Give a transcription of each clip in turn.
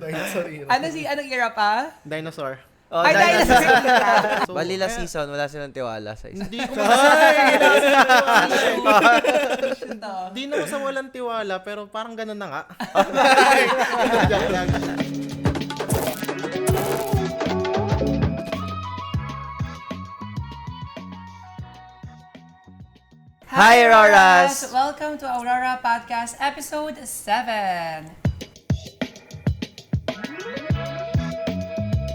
Dinosaur era. Anong era pa? Dinosaur. Oh, Ay, dinosaur era. So, Bali last season, wala silang tiwala sa isa. Hindi ko Ito. Di naman sa walang tiwala, pero parang ganun na nga. Hi, Auroras! Welcome to Aurora Podcast Episode 7.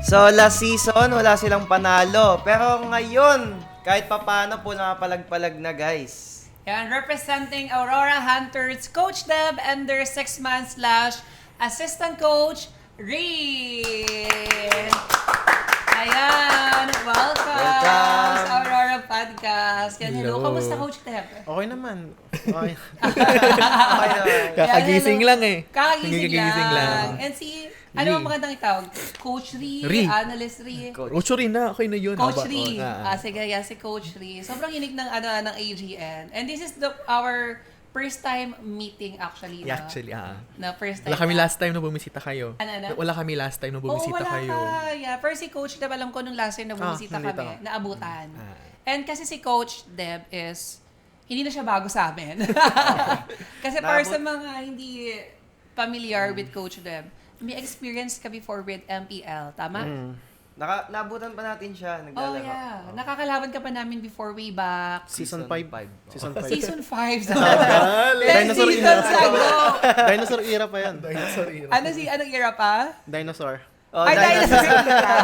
So, last season, wala silang panalo. Pero ngayon, kahit papano po nakapalagpalag na, guys. Yan, representing Aurora Hunters, Coach Deb and their 6-month/assistant coach, Ree! Ayan, welcome sa Aurora Podcast. Yan, hello. Hello. Kamusta, Coach Deb? Okay naman. Okay. Okay naman. Kakagising lang eh. Kakagising lang. lang. And ano ang magandang itawag? Coach Ree, Ree. Analyst Ree. Ocho rin na, okay na yun. Coach Aba, Ree. oh, Sige, yan, si Coach Ree. Sobrang hinig ng ng AGN. And this is our first time meeting actually. Yeah, actually, Na first time. Wala kami last time na bumisita kayo. Ano? Wala kami last time na bumisita wala kayo. ka. Yeah, pero si Coach Deb, alam ko nung last time na bumisita nandito kami, ako. naabutan. And kasi si Coach Deb is, hindi na siya bago sa amin. Kasi para sa mga hindi familiar with Coach Deb, may experience ka before with MPL, tama? Naabutan pa natin siya. Oh Naglalaro. yeah. Nakakalaban ka pa namin before way back. Season 5. Season 5. Season 5. Tagal. 10 Dinosaur seasons era. ago. Dinosaur era pa yan. Dinosaur era. Anong era pa? Dinosaur. Oh, Ay, dinosaur. dinosaur era.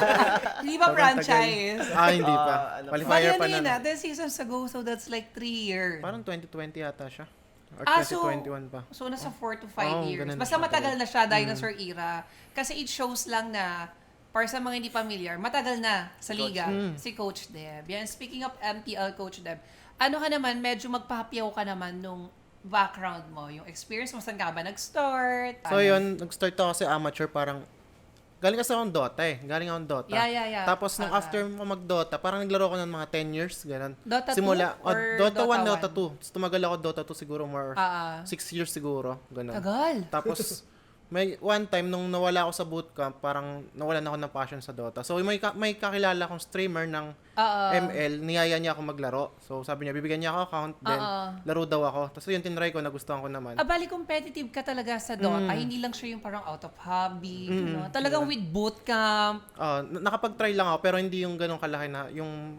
Hindi ba Sobrang franchise? Hindi pa. ano, Qualifier pa Ano na. yun 10 seasons ago, so that's like 3 years. Parang 2020 yata siya. Or So, 2021 pa. so nasa 4 to 5 years. ganun Basta siya. matagal na siya, dinosaur era. Kasi it shows lang na, para sa mga hindi familiar, matagal na sa liga, si Coach Deb. Yan, speaking of MPL, Coach Deb, ano ka naman, medyo magpahapyaw ka naman nung background mo, yung experience mo, saan ka ba nag-start? So yun, nag-start ako kasi amateur, parang galing kasi akong Dota eh. Galing akong Dota. Yeah. Tapos nung after mo mag-Dota, parang naglaro ko ng mga 10 years, ganun. Dota 2 Simula, or Dota 1, Dota Dota 2. Tapos tumagal ako Dota 2 siguro more 6 years siguro, ganun. Tagal. Tapos may one time nung nawala ako sa bootcamp, parang nawalan ako ng passion sa Dota. So may kakilala akong streamer ng ML, niyaya niya ako maglaro. So sabi niya, bibigyan niya ako account, then laro daw ako. Tapos yun, tinry ko, nagustuhan ko naman. Bali competitive ka talaga sa Dota. Hindi lang siya yung parang out of hobby. You know? Talagang with bootcamp. Nakapag-try lang ako, pero hindi yung ganong kalaki na, yung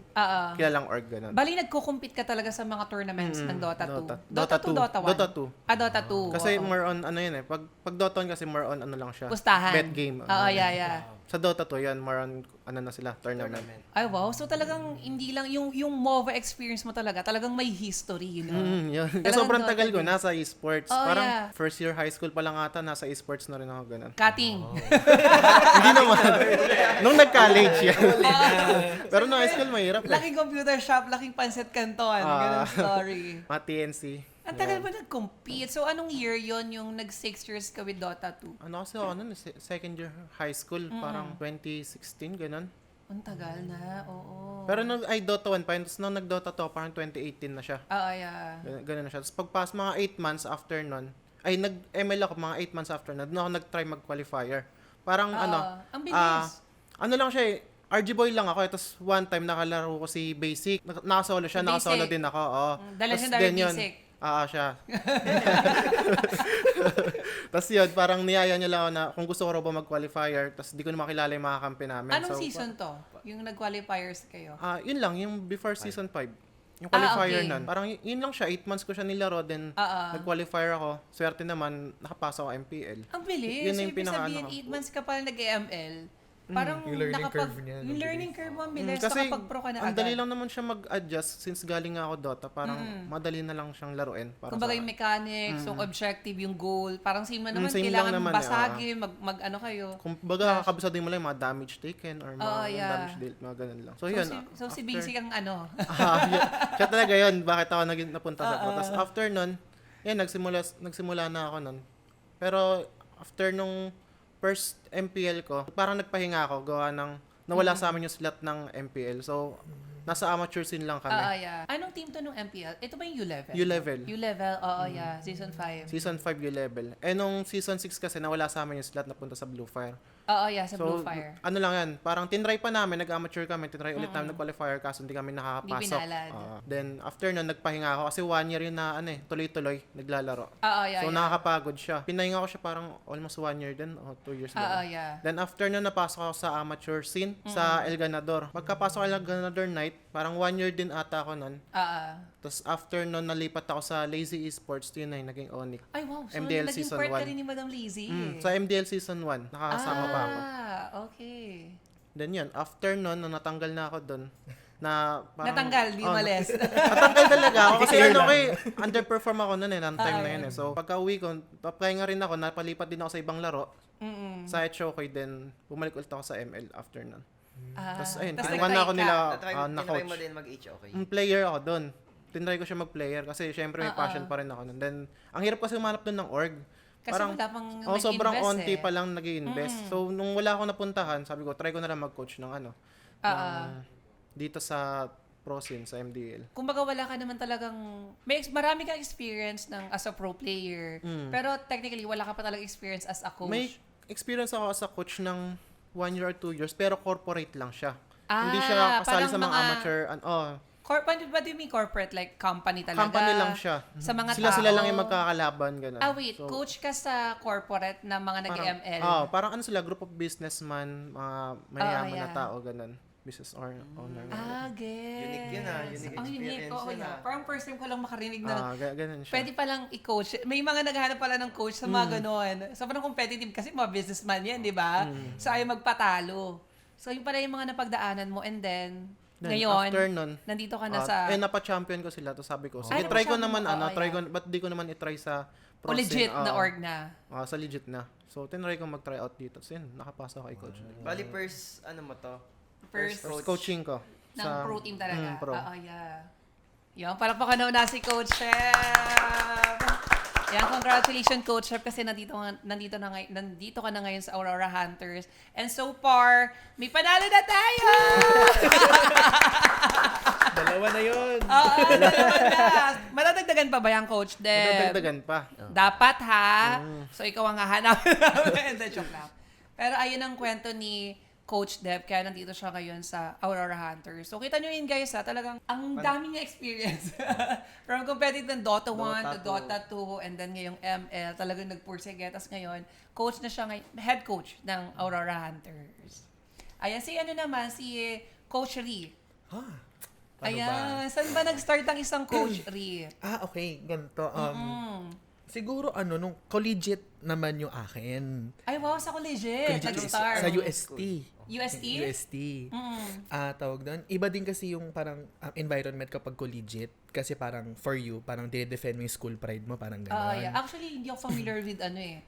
kilalang org, ganun. Bali nagko-compete ka talaga sa mga tournaments ng Dota 2. Dota 2. Dota 1? Dota 2. Dota 2. Kasi more on, ano yun eh, pag Dota 1 kasi more on, ano lang siya. Pustahan. Bet game. Yeah. Sa Dota 2, yan, more on, ano na sila, tournament. Ay, wow. So talagang hindi lang, yung MOBA experience mo talagang may history, you know? Yun. Kasi Talagang sobrang Dota tagal ko, din. nasa esports. Oh, Parang yeah. first year high school pa lang ata, nasa esports na rin ako, ganun. Cutting. Hindi naman. Nung nag-college yan. Pero nung high school, mahirap eh. Laking computer shop, laking pancet canton. Ganun story. Mga TNC. Ang tagal ba nag-compete? So, anong year yon yung nag-6 years ka with Dota 2? Ano kasi ako nun, second year high school, parang 2016, ganun. Ang tagal na, oo. Pero nung Dota 1 pa yun, tapos nung nag-Dota 2, parang 2018 na siya. Yeah. Ganun na siya. Tapos pagpas mga 8 months after nun, nag-ML ako mga 8 months after nun, doon ako nag-try mag-qualifier. Parang Ang bilis. ano lang siya eh, RG boy lang ako. Tapos one time nakalaro ko si Basic. Nakasolo siya, Si Basic. nakasolo din ako. Oo. Legendary Basic. Siya. Tapos yun, parang niyaya niya lang ako na kung gusto ko raw ba mag-qualifier, tapos di ko na makilala yung mga kampi namin. Anong season to? Yung nag-qualifiers kayo? Yun lang, yung before season 5. Yung qualifier okay. nun. Parang yun lang siya, 8 months ko siya nilaro, then nag-qualifier ako. Swerte naman, nakapasa ako MPL. Ang bilis. Yun na So, yung ibig pinaka- sabihin, 8 months ka pa nag-ML. Parang Yung learning curve niya, Yung learning curve mo, ang bilis. Kasi Nakapag-pro ka na ang agad. dali lang naman siya mag-adjust since galing nga ako Dota. Parang madali na lang siyang laruin. Para Kumbaga sa yung mechanics, yung objective, yung goal. Parang same na naman, same kailangan lang naman, basagin, mag-ano kayo. Kumbaga, kabisado mo lang yung mga damage taken or mga yeah. damage dealt, mga ganun lang. So, yun. So si Basic ang ano. Siya talaga yun. Bakit ako napunta sa Tapos after nun, yan, nagsimula na ako nun. Pero after nung first MPL ko, parang nagpahinga ako gawa ng nawala sa amin yung slot ng MPL. So, Nasa amateur scene lang kami. Yeah. Anong team to nung MPL? Ito ba yung U-Level? U-level. U-Level, yeah. Season 5. Season 5 U-level. Nung season 6 kasi nawala sa amin yung slot na punta sa Blue Fire. Yeah, sa Blue Fire. Ano lang yan, parang tinry pa namin, nag-amateur kami, tinry ulit namin nag-qualifier kaso hindi kami nakakapasok. Hindi pinalad. Then after nun, nagpahinga ako kasi 1 year yun na tuloy-tuloy naglalaro. Yeah, So nakakapagod siya. Pinahinga ko siya parang almost 1 year din o 2 years din. Yeah. Then after nun, napasok ako sa amateur scene sa El Ganador. Pagkapasok ko El Ganador night, parang 1 year din ata ako nun. Tapos after nun, nalipat ako sa Lazy Esports, yun na yung naging Onyx. Ay, wow. So, MDL naging season part ka 1. rin ni Madam Lizzy. Sa MDL season 1, nakakasama pa ako. Okay. Then yun, after nun, nung natanggal na ako dun, na parang... Natanggal, di umalis. Natanggal talaga ako kasi underperform ako nun ng time na yun eh. So pagka uwi ko, papahinga rin ako, napalipat din ako sa ibang laro. Sa HOK, then bumalik ulit ako sa ML after nun. Tapos ayun, kinuha na ako nila na Tinry coach. mo din mag-HOK. Player ako dun. Tinry ko siya mag-player kasi syempre may passion pa rin ako nun. Then, ang hirap kasi umanap dun ng org. Kasi wala pang sobrang nag-invest onti pa lang nag-i-invest. So, nung wala ako napuntahan, sabi ko, try ko na lang mag-coach ng dito sa pro scene, sa MDL. Kumbaga wala ka naman talagang, marami kang experience ng as a pro player, pero technically wala ka pa talagang experience as a coach. May experience ako as a coach ng 1 year or 2 years, pero corporate lang siya. Hindi siya kasali sa mga amateur. What do you mean corporate? Like company talaga? Company lang siya. Sa mga Sila tao? lang yung magkakalaban, gano'n. Wait. So, Coach ka sa corporate na mga nag-ML? parang ano sila, group of businessman, mga mayayaman na yeah. tao, gano'n. Business owner. Gets. Unique yun Unique Ang unique. experience Oo, yun yeah. Parang first time ko lang makarinig na Ganun siya. pwede palang i-coach. May mga naghahanap pala ng coach sa mga gano'n. So, parang competitive kasi mga businessman yan, di ba? So, ayaw magpatalo. So, yung pala yung mga napagdaanan mo and then ngayon, after nun, nandito ka na sa... napa-champion ko sila. Tapos sabi ko, sige, try ko naman, ba't di ko naman i-try sa pro legit scene? na org na. Sa legit na. So, tinry ko mag-try out dito. So, yun, nakapasa ako kay coach. Bali first, ano mo to? First Coaching ko. ng pro team talaga. Pro. Yeah. Yan, palakpakan na si Coach Chef. Yan, congratulations Coach Chef kasi nandito ka na ngayon sa Aurora Hunters. And so far, may panalo na tayo! Dalawa na yun. Dalawa na. Madadagdagan pa ba yan, Coach Deb? Madadagdagan pa. Dapat ha. So ikaw ang hahanapin namin. Hindi, joke lang. Pero ayun ang kwento ni Coach Deb, kaya nandito siya ngayon sa Aurora Hunters. So kita nyo yun guys ha, talagang ang dami niya experience. From competitive ng Dota 1 to Dota 2 and then ngayong ML, talagang nagpursige. Tapos ngayon, coach na siya ngayon, head coach ng Aurora Hunters. Ayan, si Coach Ree. Ayan, saan ba nag-start ang isang Coach Ree? Okay, ganito. Siguro nung collegiate naman yung akin. Ay wow, sa collegiate, nag-start. Sa UST. UST? UST. Tawag doon. Iba din kasi yung parang environment kapag collegiate. Kasi parang for you, parang dinedefend mo yung school pride mo, parang gano'n. Yeah. Actually, hindi ako familiar with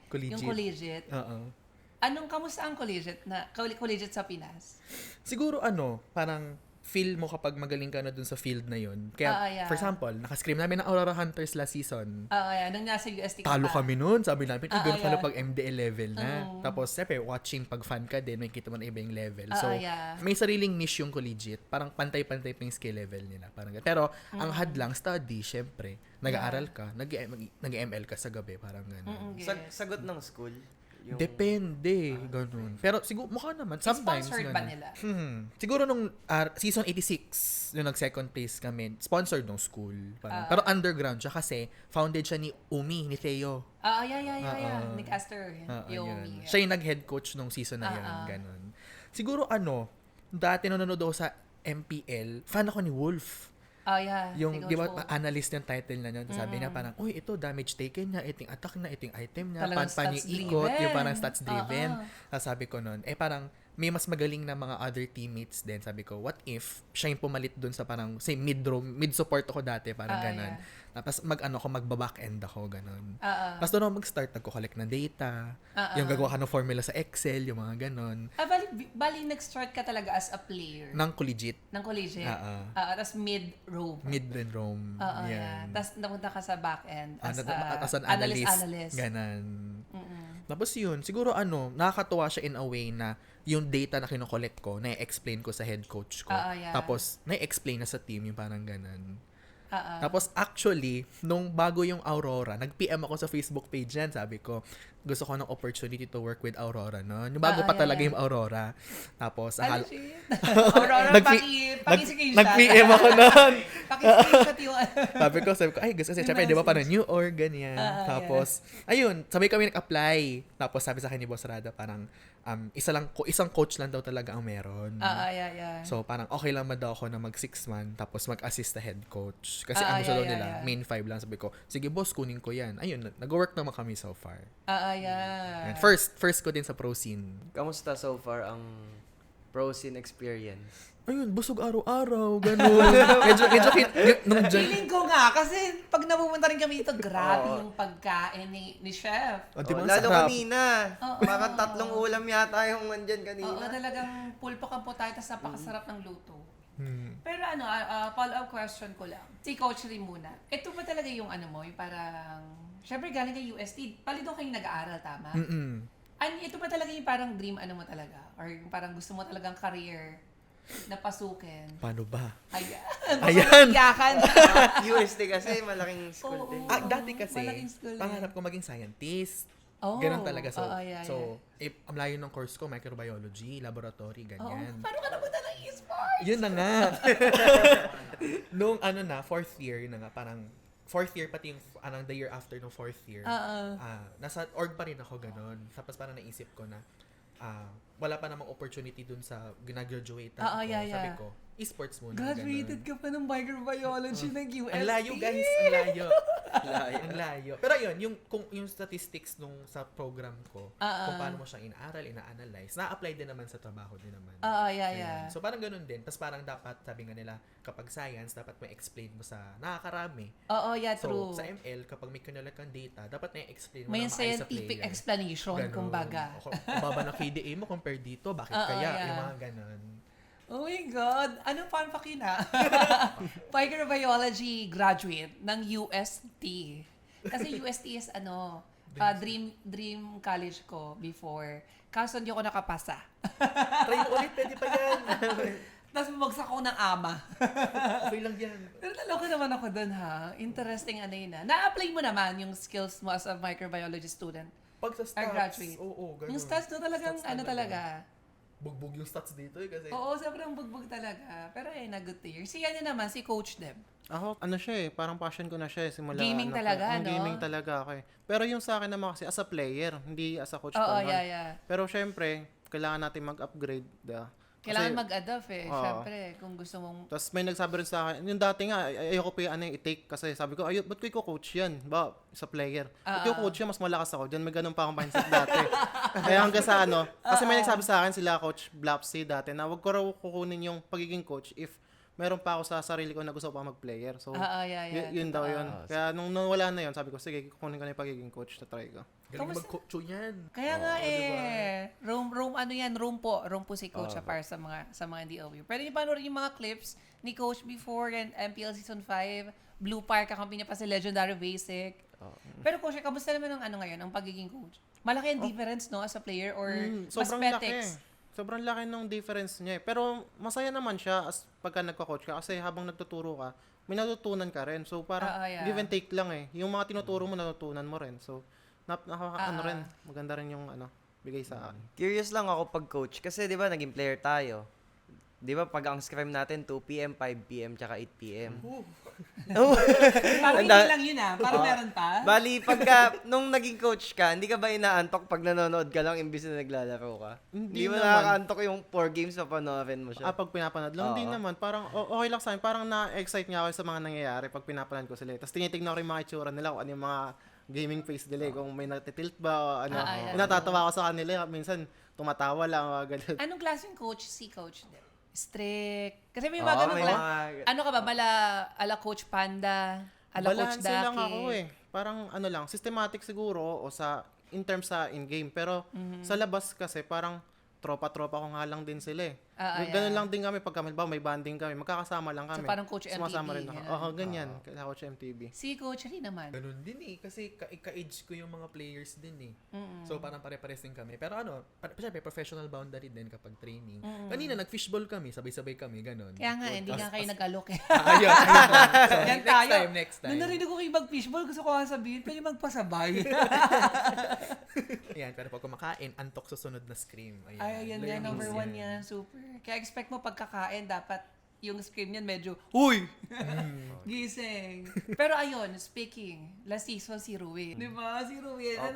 Collegiate. yung collegiate. Kamusta ang collegiate sa Pinas? Siguro parang feel mo kapag magaling ka na dun sa field na yun. Kaya, for example, nakascrim namin ng Aurora Hunters last season. Nung nasa UST ka Talo pa. kami nun. Sabi namin, ganun pala pag MDL level na. Tapos, siyempre, watching, pag fan ka din, may kita mo na iba yung level. So, may sariling niche yung collegiate. Parang pantay-pantay pa yung skill level nila. Parang ganun. Pero, ang hadlang, study, siyempre, nag-aaral ka, nag-ML ka sa gabi, parang gano'n. Sagot ng school? Depende, ganun. Pero siguro mukha naman sometimes sponsored ba nila? Siguro nung season 86 nung nag-second place kami, sponsored ng school. Pero underground siya kasi founded siya ni Umi, ni Theo. Yeah. Ni Caster, Yun. Siya yung nag-head coach nung season na yun, ganun. Siguro dati nanonood ako sa MPL, fan ako ni Wolf. Yung, di ba, analyst yung title na yun. Sabi niya parang, uy, ito, damage taken niya, ito yung attack na, ito yung item niya, pan yung ikot, yung parang stats driven. Sabi ko nun, parang, may mas magaling na mga other teammates din. Sabi ko, what if, siya yung pumalit dun sa parang, say, mid-support ako dati, parang ganon. Tapos, magba-back-end ako, ganon. Tapos doon ako mag-start, nagko-collect ng data, yung gagawa ka ng formula sa Excel, yung mga ganon. Bali, nag-start ka talaga as a player? Ng collegiate. Tapos mid-roam. Mid-roam. Tapos napunta ka sa back-end as an analyst. Ganon. Tapos yun, siguro nakakatuwa siya in a way na yung data na kinokollect ko, na-explain ko sa head coach ko. Yeah. Tapos, na-explain na sa team, yung parang ganun. Tapos actually, nung bago yung Aurora, nag-PM ako sa Facebook page yan. Sabi ko, gusto ko ng opportunity to work with Aurora, no? Yung bago pa talaga yung Aurora. Tapos, Aurora, paki-screenshot. Nag-PM ako nun. Paki-screenshot yung sabi ko, ay, gusto kasi, syempre, di ba, parang New Org, ganyan. Tapos, ayun, sabay kami nag-apply. Tapos, sabi sa akin ni Boss Rada, parang, isang coach lang daw talaga ang meron. So, parang okay lang daw ako na mag 6-man, tapos mag-assist sa head coach. Kasi gusto daw nila, main 5 lang. Sabi ko, sige boss, kunin ko yan. Ayun, nag-work naman kami so far. And first ko din sa pro scene. Kamusta so far ang pro scene experience? Ayun, busog araw-araw, ganun. medyo feeling ko nga, kasi pag napupunta rin kami dito, grabe yung pagkain ni Chef. Lalo kanina. Parang 3 ulam yata yung nandyan kanina. Oo, talagang pulpo ka po tayo, tapos napakasarap ng luto. Pero follow-up question ko lang. Si Coach rin muna. Ito ba talaga yung yung parang, syempre galing kay UST, palito kayong nag-aaral, tama? Ito ba talaga yung parang dream mo talaga? Or yung parang gusto mo talagang career na pasukin? Paano ba? Ayan! UST kasi malaking school din. Dati kasi, pangarap ko maging scientist. Ganun talaga. So, ang layo ng course ko, microbiology, laboratory, ganyan. Paano ka naman ng e-sport? Yun na nga. Nung 4th year, yun na nga, parang 4th year, pati yung the year after ng 4th year, nasa org pa rin ako, ganun. Tapos parang naisip ko na, wala pa namang opportunity dun sa ginagraduate ko. Sabi ko, esports muna. Graduated ka pa ng microbiology ng UST. Ang layo, guys. Ang layo. Ang layo. Pero yun, yung statistics nung sa program ko, kung paano mo siyang inaaral, ina-analyze, na-apply din naman sa trabaho din naman. So, parang ganun din. Tapos parang dapat, sabi nga nila, kapag science, dapat may explain mo sa nakakarami. True. So, sa ML, kapag may kinulak kang data, dapat na-explain mo may na maayos sa scientific player. explanation, kumbaga. Kung baba ng KDA mo compare dito, bakit kaya? Yung mga ganun. Oh my God! Anong fun fact yun Microbiology graduate ng UST. Kasi UST is dream college ko before. Kaso hindi ako nakapasa. Try mo ulit, pwede pa yan. Tapos bumagsak ako ng ama. Okay lang yan. Pero naloko naman ako dun Interesting yun Na-apply mo naman yung skills mo as a microbiology student. Pag sa stats, graduate. Oo, ganun. Yung stats na talagang Stats talaga. Bugbog yung stats dito kasi. Oo, sobrang bugbog talaga. Pero good to hear. Si naman, si Coach Deb. Ako, siya parang passion ko na siya simula. Gaming talaga, Gaming talaga ako Pero yung sa akin naman kasi as a player, hindi as a coach pa. Yeah. Pero syempre, kailangan natin mag-upgrade. Kailangan mag-adapt syempre, kung gusto mong... Tapos may nagsabi rin sa akin, yung dati nga, ayoko pa i-take kasi sabi ko, ba't ko i-coach yan? Ba, sa player. Ba't ko coach yan? Mas malakas ako. Diyan may ganun pa akong mindset dati. Kaya hanggang sa kasi may nagsabi sa akin sila, Coach Blapsy dati, na wag ko raw kukunin yung pagiging coach if meron pa ako sa sarili ko na gusto pa mag-player. So, yun daw yun. Kaya nung nawala na yun, sabi ko, sige, kukunin ko na yung pagiging coach na try ko. Galing mag-coach yan. Kaya nga Room po si Coach para sa mga hindi aware. Pwede niyo panoorin yung mga clips ni Coach before and MPL Season 5, Blue Park, kakampi niya pa si Legendary Basic. Pero Coach, kamusta naman ang ngayon, ang pagiging coach? Malaki ang difference, no, as a player or mas petex? Sobrang laki ng difference niya Pero masaya naman siya pagka nagko-coach ka kasi habang nagtuturo ka, may natutunan ka rin. So parang give and take lang Yung mga tinuturo mo, natutunan mo rin. So rin, maganda rin yung bigay sa akin. Curious lang ako pag coach kasi 'di ba naging player tayo. 'Di ba pag ang scrim natin 2 PM, 5 PM, tsaka 8 PM. Parang hindi lang yun parang meron pa. Bali, pagka, nung naging coach ka, hindi ka ba inaantok pag nanonood ka lang imbis na naglalaro ka? Hindi mo nakakaantok yung 4 games na panoorin mo siya? Pag pinapanood lang, hindi naman. Parang okay lang sa akin. Parang na-excite nga ako sa mga nangyayari pag pinapanood ko sila. Tapos tinitignan ko yung mga itsura nila kung ano yung mga gaming face nila kung may natitilt ba o ano. Natatawa ako sa kanila. Minsan, tumatawa lang. Ganun. Anong klaseng coach si Coach Deb? Strict. Kasi may mga ganun ano ka ba? Ala Coach Panda? Ala Coach Daki? Balance lang ako Parang systematic siguro o in terms sa in-game. Pero sa labas kasi parang tropa-tropa ko nga lang din sila eh. Ganun lang din kami pagka may banding kami, magkakasama lang kami. So parang Coach MTV. Sumasama rin ako. Ganyan. Coach MTV. Si Coach Lee naman. Ganun din eh. Kasi ka-age ko yung mga players din eh. So parang pare-pares din kami. Pero syempre, professional boundary din kapag training. Kanina, nag-fishball kami. Sabay-sabay kami. Ganun. Kaya nga, hindi nga kayo nag-alok eh. Ayun. So, Yan tayo. Next time. Nung narinig ko kayo mag-fishball, gusto ko nga sabihin, kayo magpasabay. Ayan, pero pag kumakain, antok susunod na scream. Ayan yan, number 1 yan. Super. Kaya expect mo pagkakain, dapat yung scream niyan medyo, huy! Gising. Pero ayun, speaking, last season si Ruin. Di ba? Si Ruin. Ano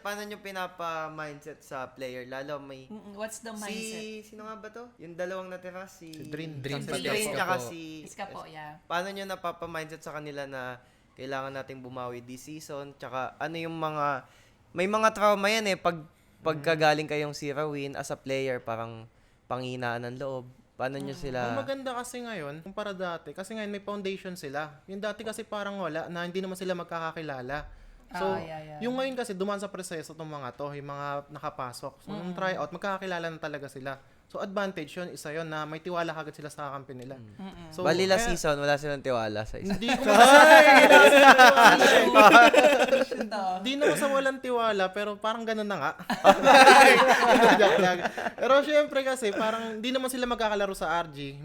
paano nyo pinapa-mindset sa player? Lalo may... What's the mindset? Sino nga ba to? Yung dalawang natira, si Drin tsaka si... Iska po, yeah. Paano nyo napapa-mindset sa kanila na kailangan nating bumawi this season? Tsaka ano yung mga... May mga trauma yan eh. Pagkagaling kayong si Rawin as a player, parang panghinaan ng loob. Paano nyo sila... Ang maganda kasi ngayon, kumpara dati, kasi ngayon may foundation sila. Yung dati kasi parang wala, na hindi naman sila magkakakilala. So, yung ngayon kasi dumaan sa proseso itong mga to, yung mga nakapasok. So, yung tryout, magkakakilala na talaga sila. So, advantage yun, isa yun, na may tiwala kagad sila sa kampi nila. So, Bali last season, wala silang tiwala sa isa. Hindi ko Hindi naman sa walang tiwala, pero parang ganun na nga. Pero syempre kasi, parang hindi naman sila magkakalaro sa RG.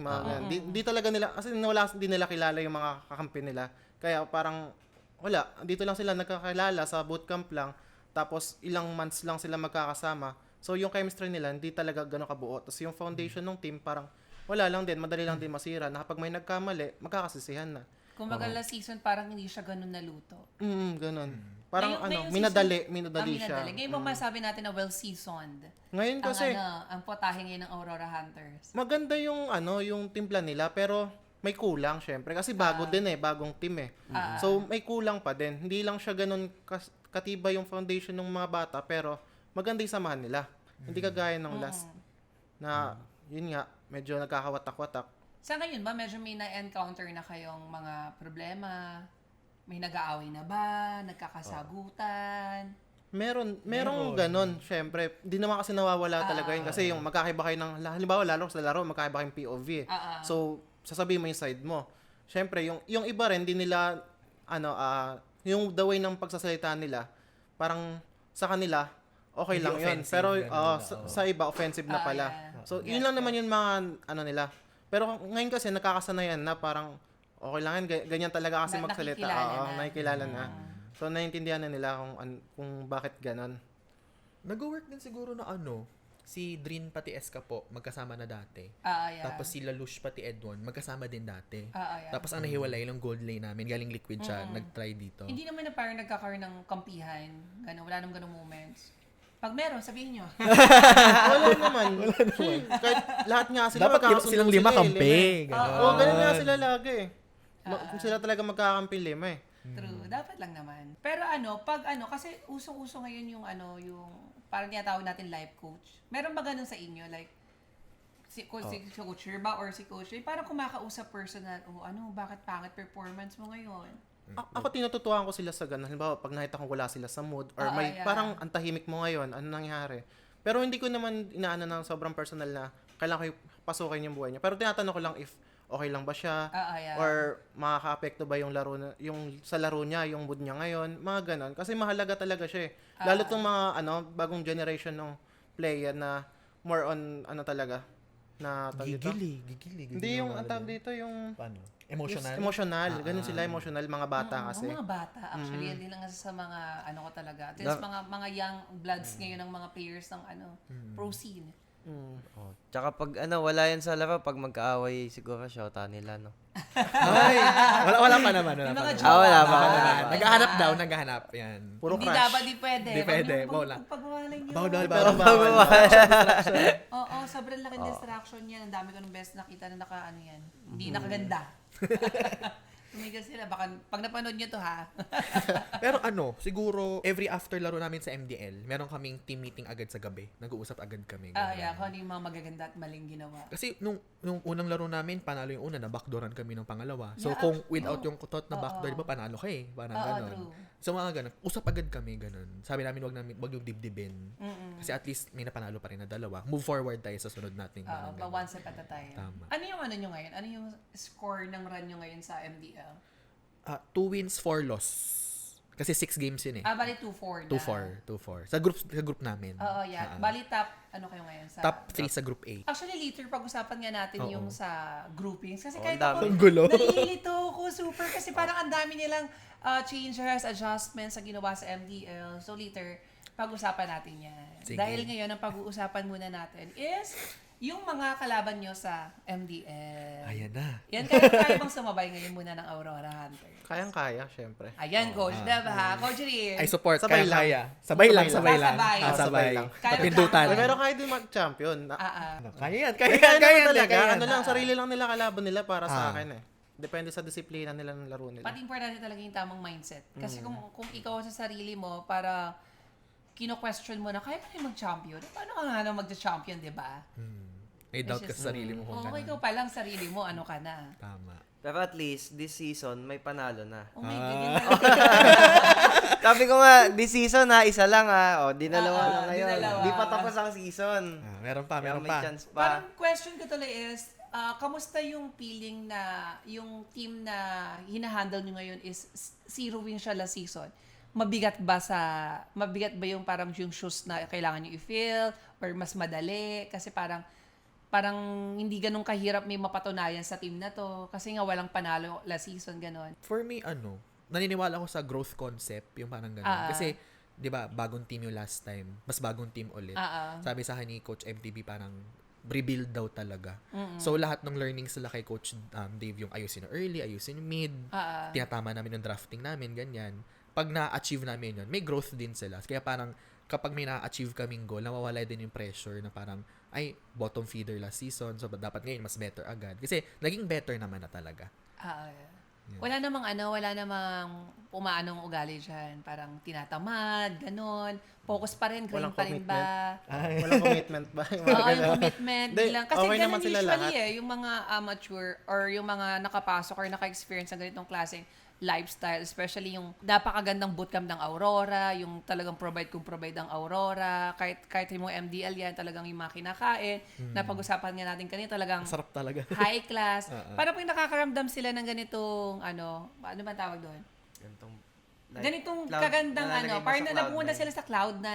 Hindi talaga nila, kasi hindi nila kilala yung mga kakampi nila. Kaya parang, wala. Dito lang sila nagkakilala sa bootcamp lang. Tapos ilang months lang sila magkakasama. So yung chemistry nila hindi talaga gano'ng kabuo. Tapos yung foundation ng team parang wala lang din, madali lang din masira. Na kapag may nagkamali, magkakasisihan na. Kumbaga last season parang hindi siya ganun naluto. Ganun. Parang ngayong minadali siya. Ngayon mo masabi natin na well-seasoned. Ngayon kasi ang potahe ngayon ng Aurora Hunters. maganda yung yung timpla nila pero may kulang syempre kasi bago din bagong team eh. So may kulang pa din. Hindi lang siya ganun katibay yung foundation ng mga bata pero maganda yung samahan nila. Hindi kagaya ng last na yun nga medyo nagkakawatak-watak. Sa ngayon ba medyo may na-encounter na kayong mga problema? May nag-aaway na ba? Nagkakasagutan? Merong ganun, syempre. Hindi naman kasi nawawala talaga yun kasi yung magkakaiba kayo ng halimbawa lalo sa laro magkakaiba kayong POV. So sasabihin mo yung side mo. Syempre yung iba rin hindi nila yung the way ng pagsasalita nila parang sa kanila okay lang yun. Pero sa iba offensive na pala. So yun lang naman yung mga nila. Pero ngayon kasi nakakasanayan na parang okay lang yan, ganyan talaga kasi magsalita. Nakikilala na. So naiintindihan na nila kung bakit ganon. Nag-work din siguro na si Drin pati Eska po, magkasama na dati. Tapos si Lalush pati Edwon, magkasama din dati. Tapos ang nahiwalay lang gold lane namin, galing liquid siya, nag-try dito. Hindi naman na parang nagkakaroon ng kampihan, wala naman ganung moments. Pag meron, sabihin nyo. Wala naman. Kahit lahat nga sila dapat silang 5 kampi. Ganun nga sila lagi. Sila talaga magkakampi 5 eh. True, dapat lang naman. Pero kasi usong-uso ngayon yung parang tinatawag natin life coach. Meron ba ganun sa inyo? Like, si Coach ba or si Coach Ray, parang kumakausap personal, bakit pangit performance mo ngayon? Ako tinututuan ko sila sa ganun. Halimbawa, pag nakita kong wala sila sa mood or parang ang tahimik mo ngayon, ano nangyari? Pero hindi ko naman inaano ng sobrang personal na kailangan ko pasukin yung buhay niya. Pero tinatanong ko lang if okay lang ba siya or makaka-apekto ba yung laro yung sa laro niya, yung mood niya ngayon, mga ganon. Kasi mahalaga talaga siya eh. Lalo tong mga bagong generation ng player na more on talaga na gigili. Hindi yung tawag dito yung paano? Emotional. Emotional. Ganun sila emotional mga bata kasi. Mga bata actually hindi lang sa mga ko talaga. There's mga young bloods ngayon ng mga players ng pro scene. Tsaka pag wala yan sa laro, pag magkaaway siguro shota nila, no? Ay, wala pa naman. Wala pa. Naghahanap. Yan. Puro hindi crush. dapat, di pwede. Di pwede. Pagbawalan nyo. Bawal. Oo, sobrang laking distraction yan. Ang dami ko ng best nakita na yan. Hindi nakaganda. Tumigil sila. Baka pag napanood nyo to ha. Pero siguro every after laro namin sa MDL, meron kaming team meeting agad sa gabi. Nag-uusap agad kami. Kung ano yung mga magaganda at maling ginawa. Kasi nung unang laro namin, panalo yung una, na backdooran kami ng pangalawa. So kung without yung thought na backdoor, di ba panalo ka eh. Parang ganon. So mga ganun, usap agad kami ganun. Sabi namin wag yung dibdibin. Kasi at least may napanalo pa rin na dalawa. Move forward tayo sa sunod nating one step at a time. Tama. Ano yung nyo ngayon? Ano yung score ng run nyo ngayon sa MDL? 2 wins, 4 loss. Kasi 6 games yun eh. Bali 2-4 na. 2-4. Sa group namin. Oo, yeah. Bali top, ano kayo ngayon? Top 3 sa group A. Actually, later pag-usapan nga natin yung sa groupings. Kasi kahit dami. ako, gulo. nalilito ako super. Kasi parang ang dami nilang changes, adjustments na ginawa sa MDL. So later, pag-usapan natin yan. Sige. Dahil ngayon, ang pag-uusapan muna natin is yung mga kalaban nyo sa MDL. Ayan na. Yan, kaya bang sumabay ngayon muna ng Aurora Hunter? Kayang-kaya, syempre. Ayan, Coach Deb, ha? Coach Rin. I support. Sabay lang. Kaya. Sabay lang. Sabay. Sabay Sabay. lang. Papindutan. Pero kaya din mag-champion. Kaya yan. Kaya talaga. Ano lang, sarili lang nila kalaban nila para sa akin eh. Depende sa disiplina nila ng laro nila. Pati importante talaga yung tamang mindset. Kasi kung ikaw sa sarili mo, para kino-question mo na, kaya ka rin mag-champion? Paano ka nga na mag-champion, di ba? May doubt ka sa sarili mo kung Oo, ikaw pa lang sarili mo, ano ka na. Tama. Pero at least, this season, may panalo na. Oh my God. Sabi ko nga, this season isa lang di dalawa na ngayon. dalawa. Di pa tapos ang season. Meron pa. Kaya may chance Parang pa. question ko tuloy is, kamusta yung feeling na yung team na hinahandle nyo ngayon is 0 win siya last season? Mabigat ba yung parang yung shoes na kailangan nyo i-fill or mas madali? Kasi parang hindi ganun kahirap may mapatunayan sa team na to kasi nga walang panalo last season, ganon. For me, naniniwala ako sa growth concept, yung parang gano'n. Kasi, di ba, bagong team yung last time. Mas bagong team ulit. Sabi sa akin ni Coach MTB, parang rebuild daw talaga. So, lahat ng learnings nila kay Coach Dave, yung ayusin yung early, ayusin yung mid, tinatama namin yung drafting namin, ganyan. Pag na-achieve namin yun, may growth din sila. Kaya parang, kapag may na-achieve kaming goal, nawawala din yung pressure na parang, ay, bottom feeder last season, so dapat ngayon mas better agad. Kasi, naging better naman na talaga. Wala namang umaanong ugali dyan. Parang tinatamad, ganon. Focus pa rin, green pa rin ba? Walang commitment ba? Oo, yung commitment. Bilang, kasi okay ganun naman sila usually lahat. yung mga amateur or yung mga nakapasok or naka-experience ng ganitong klaseng lifestyle, especially yung napakagandang bootcamp ng Aurora, yung talagang provide ang Aurora, kahit yung MDL yan, talagang yung mga kinakain, napag-usapan nga natin kanina, talagang Sarap talaga. high class. Para po yung nakakaramdam sila ng ganitong, ano ba tawag doon? Ganitong kagandang parang napunta sila sa Cloud9.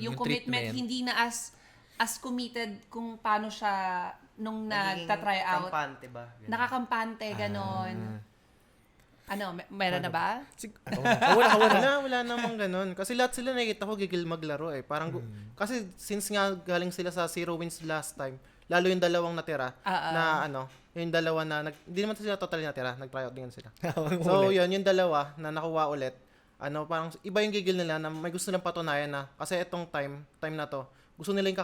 Yung commitment, hindi na as committed kung paano siya nung nagta-try out. Kampante ba? Nakakampante, ganon. Meron na ba? Wala namang ganun. Kasi lahat sila nakikita ko gigil maglaro eh. Parang, kasi since nga galing sila sa 0 wins last time, lalo yung dalawang natira, yung dalawa na, hindi naman sila totally natira, nag-tryout din sila. So yun, yung dalawa na nakuha ulit, parang iba yung gigil nila na may gusto nilang patunayan na, kasi itong time na to, gusto nila yung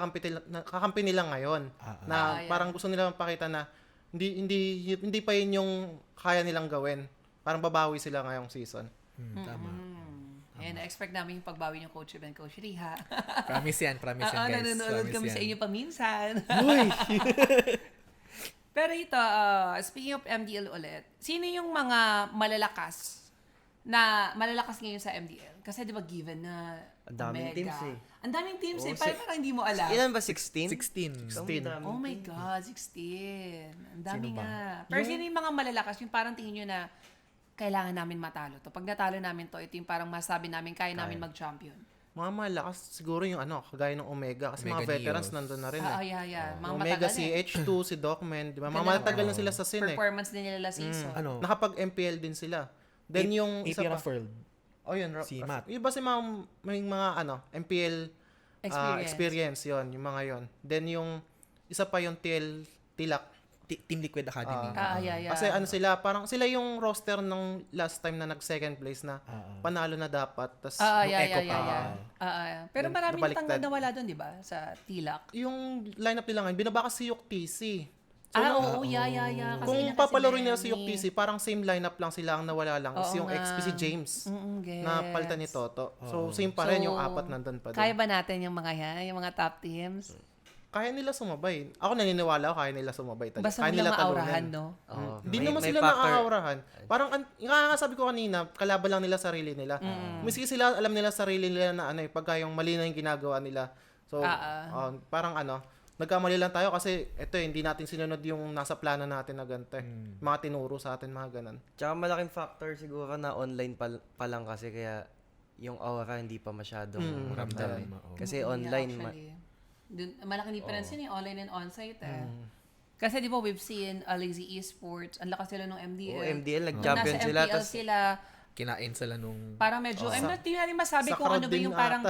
kakampi nila ngayon. Parang gusto nila pakita na, hindi pa yun yung kaya nilang gawin. Parang babawi sila ngayong season. Tama. Ayan, na-expect namin yung pagbawi ng Coach Ben, Coach Riha. Promise yan, guys. Nanonood kami sa inyo paminsan. Pero ito, speaking of MDL ulit, sino yung mga malalakas ngayon sa MDL? Kasi di ba given na Ang daming teams eh. Ang daming teams parang hindi mo alam. Ilan ba? 16? 16. Oh my God, 16. Ang dami nga. Pero sino yung mga malalakas? Yung parang tingin nyo na kailangan namin matalo to. Pag natalo namin to, ito yung parang masabi namin kaya namin mag-champion. Mga malakas siguro yung kagaya ng Omega. Kasi Omega mga veterans Neos. nandun na rin eh. Mga Omega, matagal si H2, si Docman, di ba? Mga Ganun. matagal na sila sa scene eh. Performance din nila last season. Nakapag-MPL din sila. Then yung isa pa. World. Oh yun, Si Matt. Yung ba si may mga MPL experience yon, yung mga yon. Then yung isa pa yung Tilak. Team Liquid Academy. Kasi sila, parang sila yung roster ng last time na nag-second place na panalo na dapat. Tas Echo pa. Pero marami na nabaliktad. nawala doon, di ba? Sa Tilak. yung lineup nila ngayon, binaba kasi yung TC. So, Kasi kung yun na papalaroin kasi nila si Yok TC, parang same lineup lang sila, ang nawala lang is yung XP si James na palitan ni Toto. So, same pa rin yung apat nandun pa din. Kaya ba natin yung mga yan, yung mga top teams? kaya nila sumabay. Ako naniniwala ako kaya nila sumabay talaga. Basta Kaya mo nila lang talunin. maaurahan, no? Hindi naman sila nakaaurahan. Parang, nga sabi ko kanina, kalaban lang nila sarili nila. Miski sila, alam nila sarili nila na pagka yung mali na yung ginagawa nila. So, parang nagkamali lang tayo kasi hindi natin sinunod yung nasa plano natin na ganito. Mga tinuro sa atin, mga ganon. Tsaka malaking factor siguro na online pa lang kasi kaya yung aura hindi pa masyadong ramdam. Kasi online, malaki difference yun online and on-site Kasi di ba we've seen Lazy Esports, ang lakas sila ng MDL. MDL, nag-champion sila. Nasa MPL sila, kinain sila nung... parang medyo, hindi natin masabi kung ano ba yung parang,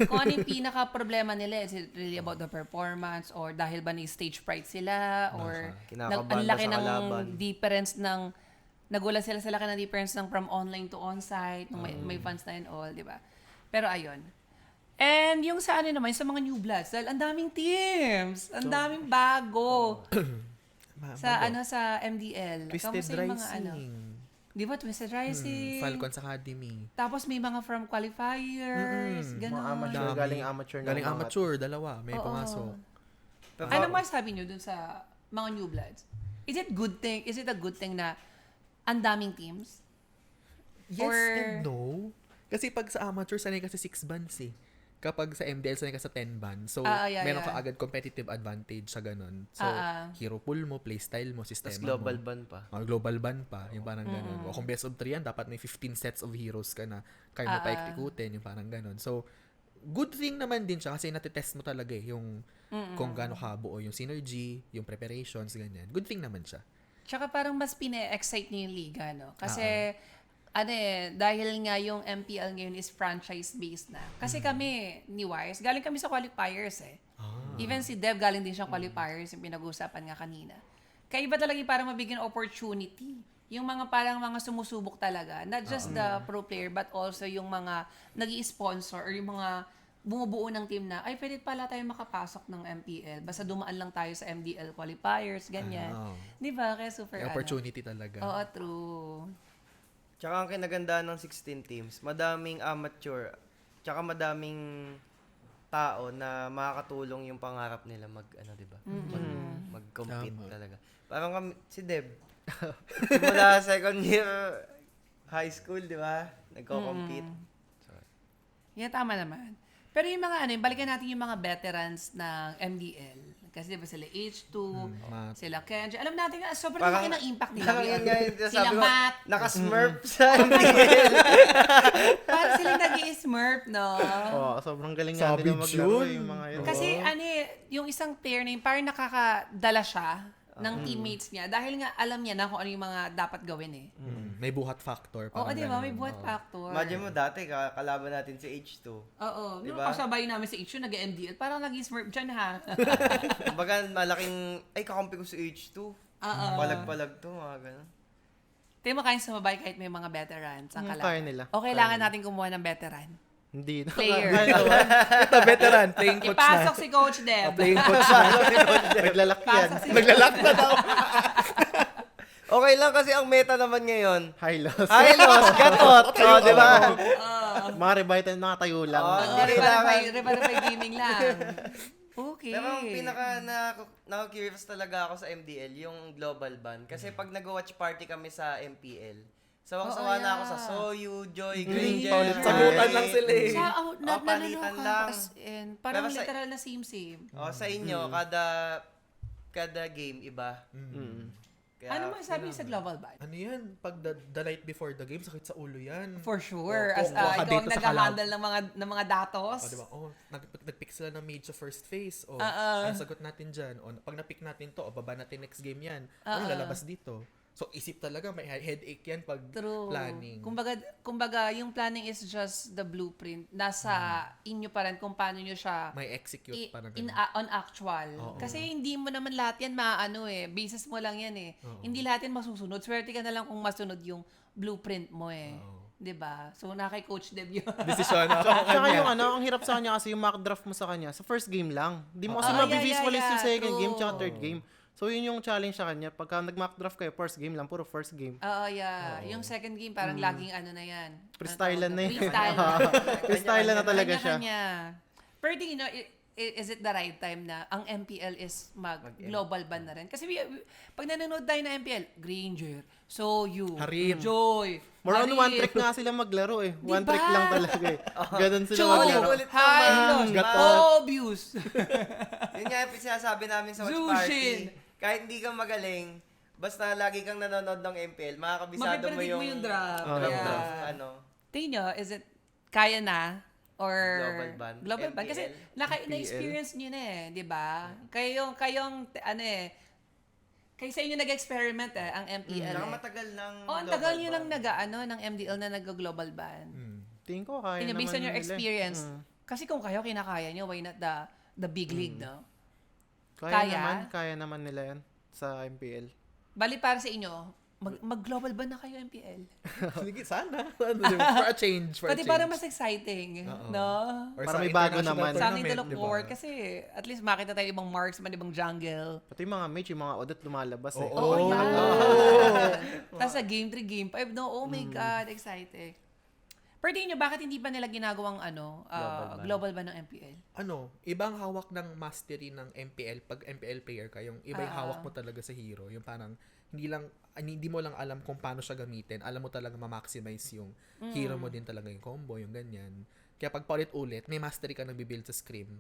kung ano yung pinaka-problema nila. Is it really about the performance or dahil ba ni-stage fright sila or ang laki ng difference ng, nagula sila sa laki ng difference ng from online to on-site, nung may fans na and all, di ba? Pero ayun. And yung sa naman, sa mga new bloods, dahil ang daming teams, ang daming bago. sa MDL. Twisted Rising. Di ba, Twisted Rising? Falcons Academy. Tapos may mga from qualifiers, gano'n. Mga amateur, galing amateur. Galing amateur, dalawa. May pumasok. Ano masasabi nyo dun sa mga new bloods? Is it a good thing na ang daming teams? Yes and no. Kasi pag sa amateur, sanay ka sa 6 bands eh. Kapag sa MDL, sanay ka sa 10 bands. So, meron ka agad competitive advantage sa ganun. So, hero pool mo, playstyle mo, sistema mo. global ban pa. Global ban pa. Yung parang ganun. O kung best of 3 yan, dapat may 15 sets of heroes ka na kaya mo pa ikikutin. Yung parang ganun. So, good thing naman din siya kasi natitest mo talaga eh. Yung kung gaano kabuo yung synergy, yung preparations, ganyan. Good thing naman siya. Tsaka parang mas pina-excite niyo yung liga, no? Kasi, dahil nga yung MPL ngayon is franchise-based na. Kasi kami, ni Wise, galing kami sa qualifiers eh. Even si Dev, galing din siyang qualifiers, yung pinag-uusapan nga kanina. Kaya iba talaga yung parang mabigyan opportunity. Yung mga parang mga sumusubok talaga. Not just the pro player, but also yung mga nag-i-sponsor or yung mga bumubuo ng team na, ay, pwede pala tayo makapasok ng MPL. Basta dumaan lang tayo sa MDL qualifiers, ganyan. Di ba? Kaya super, opportunity talaga. Oo, true. Tsaka ang kinagandaan ng 16 teams, madaming amateur, tsaka madaming tao na makakatulong yung pangarap nila di ba? Mag-compete talaga. Parang kami, si Deb, simula second year high school, di ba? Nagko-compete. Yeah, tama naman. Pero yung mga balikan natin yung mga veterans ng MDL. Kasi diba sila H2, sila Kenji. Alam natin na sobrang laki ng impact nila. Sila Matt. Naka-smurf sa MDL. Parang sila nag-i-smurf, no? Sobrang galing nga nila maglaro yung mga yun. Kasi yung isang player na yun, parang nakakadala siya ng teammates niya dahil nga alam niya na kung ano yung mga dapat gawin eh. May buhat factor. Oo, di ba? May buhat factor. Imagine mo dati, kalaban natin si H2. Oo. Diba? Nung kasabay namin si H2, nag-MDL, parang nag-smurf dyan ha. Baga malaking, kakampi ko si H2. Palag-palag to, mga gano'n. Tayo makain sumabay kahit may mga veterans ang kalaban. Kaya nila. O kailangan natin kumuha ng veteran. Hindi na. Player. Ito, veteran. Playing coach na. Ipasok si Coach Deb. Playing coach na. Naglalak yan. Naglalak na daw. Okay lang kasi ang meta naman ngayon. High loss. High loss, gatot. Di ba? Mga revital nakatayo lang. Revival gaming lang. Okay. Pero ang pinaka naka-curious talaga ako sa MDL, yung global ban. Kasi pag nag-watch party kami sa MPL, sawang-sawa na ako sa Soyu, Joy, Green Gem. Sagutan lang sila eh. Palitan lang. Parang literal na same-same. Sa inyo, kada game iba. Kaya, ano masasabi niyo sa global ban? Ano yan? Pag the night before the game, sakit sa ulo yan. For sure. As ikaw ang nag-handle ng mga datos. Diba? Nag-pick sila ng mage sa first phase. Ang sagot natin dyan. Pag na-pick natin to, baba natin next game yan. Lalabas dito. So, isip talaga, may headache yan pag planning. Kumbaga, yung planning is just the blueprint. Nasa inyo pa rin kung paano nyo siya may execute parang on actual. Kasi hindi mo naman lahat yan basis mo lang yan eh. Hindi lahat yan masusunod. Swerte ka na lang kung masunod yung blueprint mo eh. 'Di ba? So, kay Coach Deb yun. Desisyon ako. Tsaka yung ang hirap sa kanya kasi yung mock draft mo sa kanya, sa first game lang. Hindi mo kasi mabivisualize yung second game tsaka third game. So, yun yung challenge sa kanya. Pagka nag-mock draft kayo, first game lang, puro first game. Yung second game, parang laging na yan. Freestylean na yan. Freestyle. Freestylean na talaga siya. Pero is it the right time na ang MPL is mag-global ban na rin? Kasi pag nanonood tayo ng MPL, Granger, Soyu, Harim. Joy, More on Harim. one trick nga sila maglaro eh. One Diba? trick lang talaga eh. Ganun sila Joy, maglaro. Ulit naman. Hylos, Gatot. Obvious. Yun nga yung sinasabi namin sa watch Zushin. party. Kahit hindi ka magaling, basta lagi kang nanonood ng MPL, makakabisado mo Mapipredict yung, mo yung draft. draft, Yeah. Tingin nyo, is it kaya na? Or Global ban? Global ban. Kasi MPL. na-experience nyo na eh, di ba? Kayong, kayo sa inyo nag-experiment ang MPL. Saka Eh. matagal ng Ang tagal nyo nang ng MDL na nag-global ban. Tingin ko kaya naman Based on your nila eh. experience. Kasi kung kayo kinakaya nyo, why not the big league, no? Kaya naman nila yan sa MPL. Bali para sa inyo, mag-global ban na kayo MPL. Sige, sana. For a change. Pati parang mas exciting, no? Or Para sa may bago international naman. Something to tournament, look di ba? forward kasi at least makita tayo ibang marksman, ibang jungle. Pati yung mga mage, yung mga audit lumalabas eh. Oo. Oh, yeah. Tapos sa game 3, game 5, no? Oh my God, exciting. Pero tingin nyo, bakit hindi pa nila ginagawang global ban ng MPL? Ibang hawak ng mastery ng MPL pag MPL player ka. Yung iba yung hawak mo talaga sa hero. Yung parang, hindi mo lang alam kung paano siya gamitin. Alam mo talaga ma-maximize yung hero mo din talaga yung combo, yung ganyan. Kaya pag paulit-ulit, may mastery ka nang bibuild sa scrim,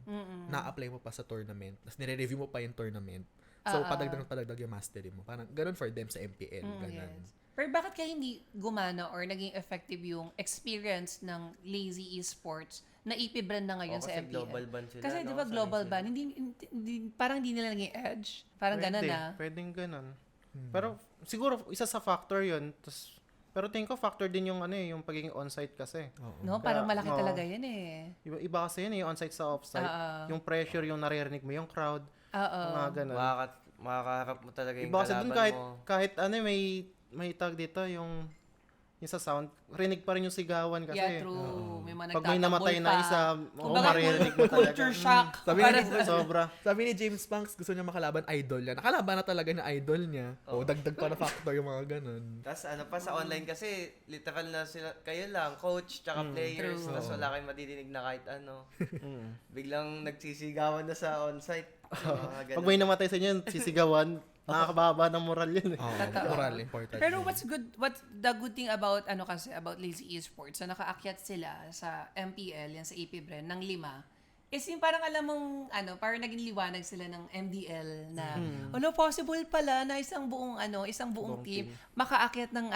na-apply mo pa sa tournament, tapos nire-review mo pa yung tournament. So, padagdag yung mastery mo. Parang ganun for them sa MPL. Ganun. Yes. Pero bakit kaya hindi gumana or naging effective yung experience ng Lazy Esports na ipi-brand na ngayon sa kasi MPL? global ban sila. Kasi di ba sanay global sila. ban, parang hindi nila naging edge. Parang ganun na. Pwedeng ganun. Pero siguro isa sa factor yun. Pero tingin ko factor din yung yung pagiging on-site kasi. No, parang malaki talaga yan eh. Iba kasi yun yung on-site sa off-site. Yung pressure, yung naririnig mo yung crowd. Mga ganun. Makakaharap mo talaga yung Iba kasi dun kalaban mo. kahit may tag dito yung sa sound, rinig pa rin yung sigawan kasi. Yeah, true. May mga Pag may namatay nagtatanggol na pa. isa, Kumbaga, maririnig mo talaga. culture shock. Sobra. Sabi ni James Punks, gusto niya makalaban idol niya. Nakalaban na talaga niya idol niya. Dagdag pa na factor yung mga ganun. Tapos pa sa online kasi, literal na sila, kayo lang, coach, tsaka players, True. tapos wala kayong madidinig na kahit ano. Biglang nagsisigawan na sa onsite. Mga Pag may namatay sa inyo, sisigawan, nakakababa ng moral yun eh. Moral, important. Pero what's the good thing about about Lazy Esports na nakaakyat sila sa MPL, yan sa AP Brand ng 5 is yung parang alam mong parang naging liwanag sila ng MDL na possible pala na isang buong team makaakyat ng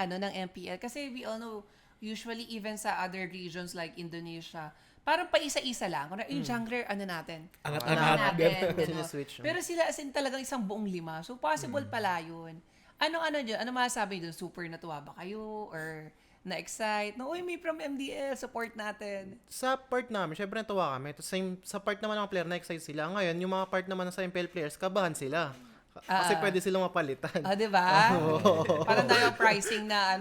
MPL kasi we all know usually even sa other regions like Indonesia parang paisa-isa lang. Kung yung jungler, natin. Angat-angat. Ganun. Switch. Pero sila as in talagang isang buong 5. So, possible pala yun. Ano masasabi doon? Super natuwa ba kayo? Or na-excite? Uy, may from MDL, support natin. Sa part namin, syempre natuwa kami. Sa part naman ng player, na-excite sila. Ngayon, yung mga part naman sa MPL players, kabahan sila. Kasi pwede silang mapalitan. Diba? Parang tayo pricing na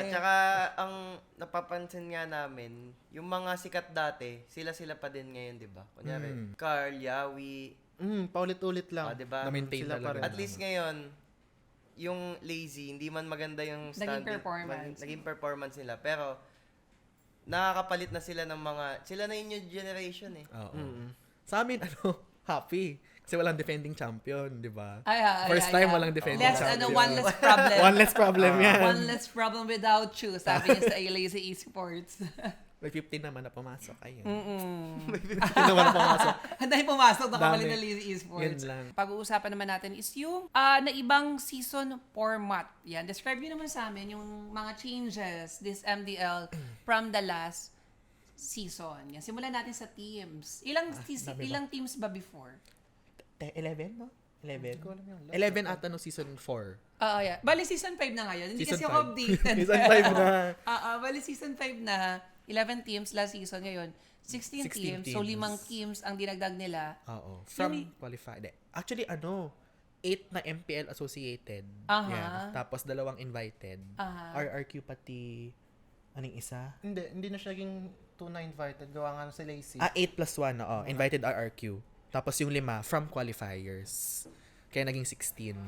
tsaka ang napapansin nga namin, yung mga sikat dati, sila pa din ngayon, di ba? Kunyari, Carl, Yawi. Paulit-ulit lang. Diba? Na-maintain Sila talaga. pa rin. At least ngayon, yung Lazy, hindi man maganda yung naging performance nila. Pero, nakakapalit na sila ng sila na yung new generation eh. Sa amin, happy. Kasi walang defending champion, di ba? First time walang defending champion. One less problem. One less problem yan. One less problem without you, sabi niya sa Lazy Esports. May 15 naman na pumasok. Ayun. May 15 naman na pumasok. Dahil pumasok na kapalin Dami. na Lazy Esports. Yan lang. Pag-uusapan naman natin is yung na ibang season format. Yan. Describe nyo naman sa amin yung mga changes this MDL from the last season. Yan. Simulan natin sa teams. Ilang teams ba before? 11, no? 11. 11 ata no season 4. Yeah. Bali, season 5 na ngayon. Hindi Season kasi ako 5. updated. Season 5 na. Bali, season 5 na. 11 teams last season ngayon. 16 teams. So, 5 teams ang dinagdag nila. Oo. From qualified. Actually, 8 na MPL associated. Yan. Tapos 2 invited. RRQ pati, anong isa? Hindi na siya naging 2 na invited. Gawa nga sa Lazy. 8 plus 1, Invited RRQ. Tapos yung 5 from qualifiers. Kaya naging 16.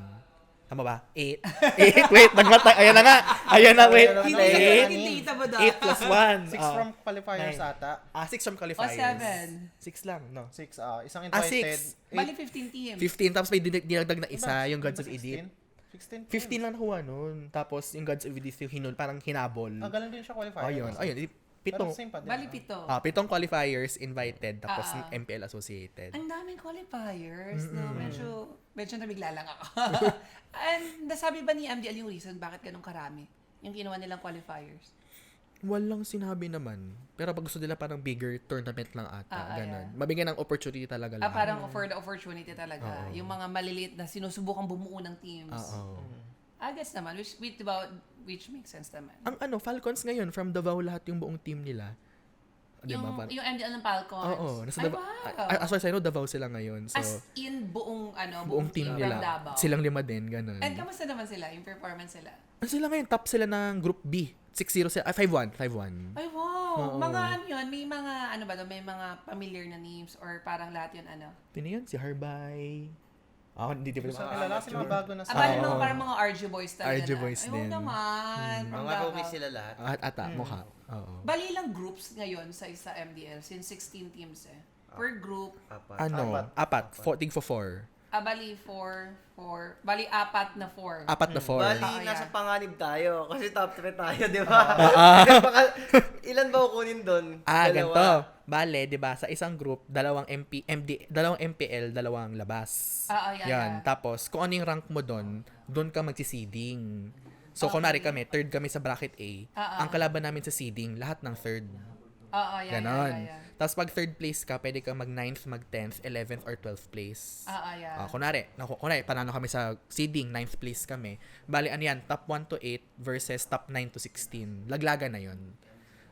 Tama ba? 8. 8, wait, nagmatay. Ayan na nga. Ayan na, wait. Hindi Hindi ka 8. nakikita mo daw. 8 plus 1. 6 from qualifiers ata. 6 from O qualifiers. 7. 6 lang, no? 6, isang 6. invited. Bali 15 teams. 15, tapos may dinagdag na isa, yung Gods of Edith. 16? 15 lang nakuha nun. Tapos yung Gods of Edith yung parang hinabol. Galing din siya qualifier. Ayun. Pero Pitong. same pa din. Bali 7. Pitong qualifiers invited, tapos MPL associated. Ang daming qualifiers, no? Medyo nabigla lang ako. And nasabi ba ni MDL yung reason bakit ganun karami? Yung ginawa nilang qualifiers? Walang sinabi naman. Pero pag gusto nila parang bigger tournament lang ata. Ganun. Yeah. Mabigyan ng opportunity talaga lang. Parang for the opportunity talaga. Yung mga maliliit na sinusubukang bumuo ng teams. I guess naman, which makes sense naman. Ang Falcons ngayon, from Davao lahat yung buong team nila. Yung MDL ng Falcons. Oo. Nasa Ay, Davao. wow. As far as I know, Davao sila ngayon. So, As in buong team from nila. Davao. Silang 5 din, ganun. And kamusta naman sila? Yung performance sila? Sila ngayon, top sila ng Group B. 6-0 sila. 5-1. 5-1. Ay, wow. Mga ano yun? May mga, ano ba to? May mga familiar na names or parang lahat yun, ano? Sino yun? Si Harbay. Hindi ba? So, kilala kasi mga bago na Bali mga parang mga RG boys talaga. RG boys Ay, din. wow naman. From Mga Davao. rookies sila lahat. Ata, mukha. Oo. Bali lang groups ngayon sa isa MDL since 16 teams eh. Per group, Apat. Tig for 4. bali 4. Bali 4 na 4. 4 na 4. Bali, yeah. nasa panganib tayo. Kasi top 3 tayo, di ba? Ilan ba kukunin doon? Ganito. Bale, 'di ba, sa isang group, dalawang MPL, dalawang labas. Yan. Tapos kung ano yung rank mo doon ka magsi-seeding. So kunwari kami, third kami sa bracket A. Ang kalaban namin sa seeding, lahat ng third. Ganon. Tapos pag third place ka, pwede ka mag-9th, mag-10th, 11th, or 12th place. Kunwari, panalo kami sa seeding, 9th place kami. Bali, ano yan, top 1 to 8 versus top 9 to 16. Laglaga na yon.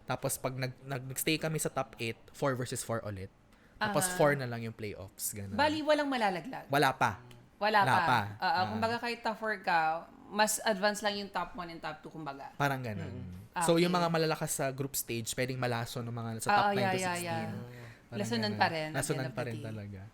Tapos pag nag-stay kami sa top 8, 4 versus 4 ulit. Tapos 4 na lang yung playoffs. Ganon. Bali walang malalaglag. Wala pa. Wala pa. Kumbaga kahit top 4 ka, mas advanced lang yung top 1 and top 2 kumbaga. Parang ganun. So, yung mga malalakas sa group stage, pwedeng malason ng mga sa top 9 to 16. Lasunan pa rin. Lasunan pa rin talaga.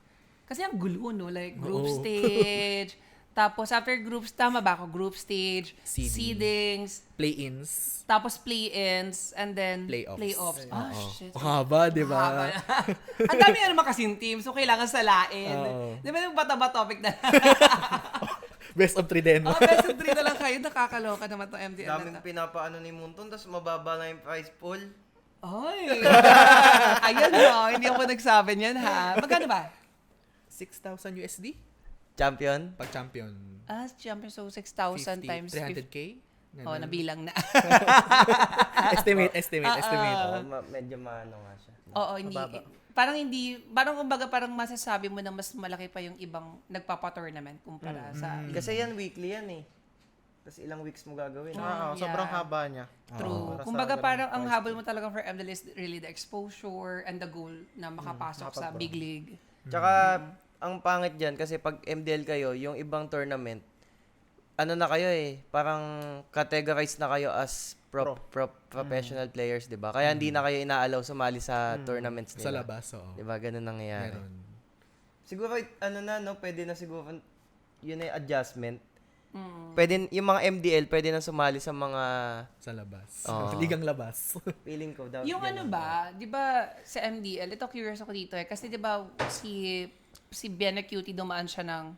Kasi ang gulo, no? Like, group stage. Tapos, after groups, tama ba ako? Group stage, seedings, play-ins, tapos play-ins, and then playoffs. Shit. Haba, di ba? Ang dami naman kasing team, so kailangan salain. Di ba yung bata-ba topic na? Best of 3 din. Best of 3 na lang kayo. Nakakaloka naman itong MDL na Daming pinapaano ni Munton, tapos mababa na yung prize pool. Ay! Ayun no, hindi ako nagsabi niyan ha. Magkano ba? 6,000 USD? Champion? Pag champion. Champion, so 6,000 times 300K? Oh, nabilang na. estimate. Medyo maano nga siya. Oo, hindi. Parang kumbaga parang masasabi mo na mas malaki pa yung ibang nagpapa-tournament kumpara sa... Kasi yan, weekly yan eh. Tapos ilang weeks mo gagawin. Sobrang haba niya. True. Kumbaga parang ang habol mo talaga for MDL is really the exposure and the goal na makapasok sa big league. Tsaka, ang pangit dyan, kasi pag MDL kayo, yung ibang tournament, ano na kayo eh, parang categorized na kayo as professional players, di ba? Kaya hindi na kayo inaalaw sumali sa tournaments nila. Sa labas, oo. Di ba? Ganun nangyayari. Meron. Siguro, pwede na siguro, yun ay adjustment. Pwede, yung mga MDL, pwede na sumali sa mga... Sa labas. Ligang labas. Feeling ko daw. Yung ano ba, di ba sa MDL, ito curious ako dito eh, kasi di ba si Bianna Cutie dumaan siya ng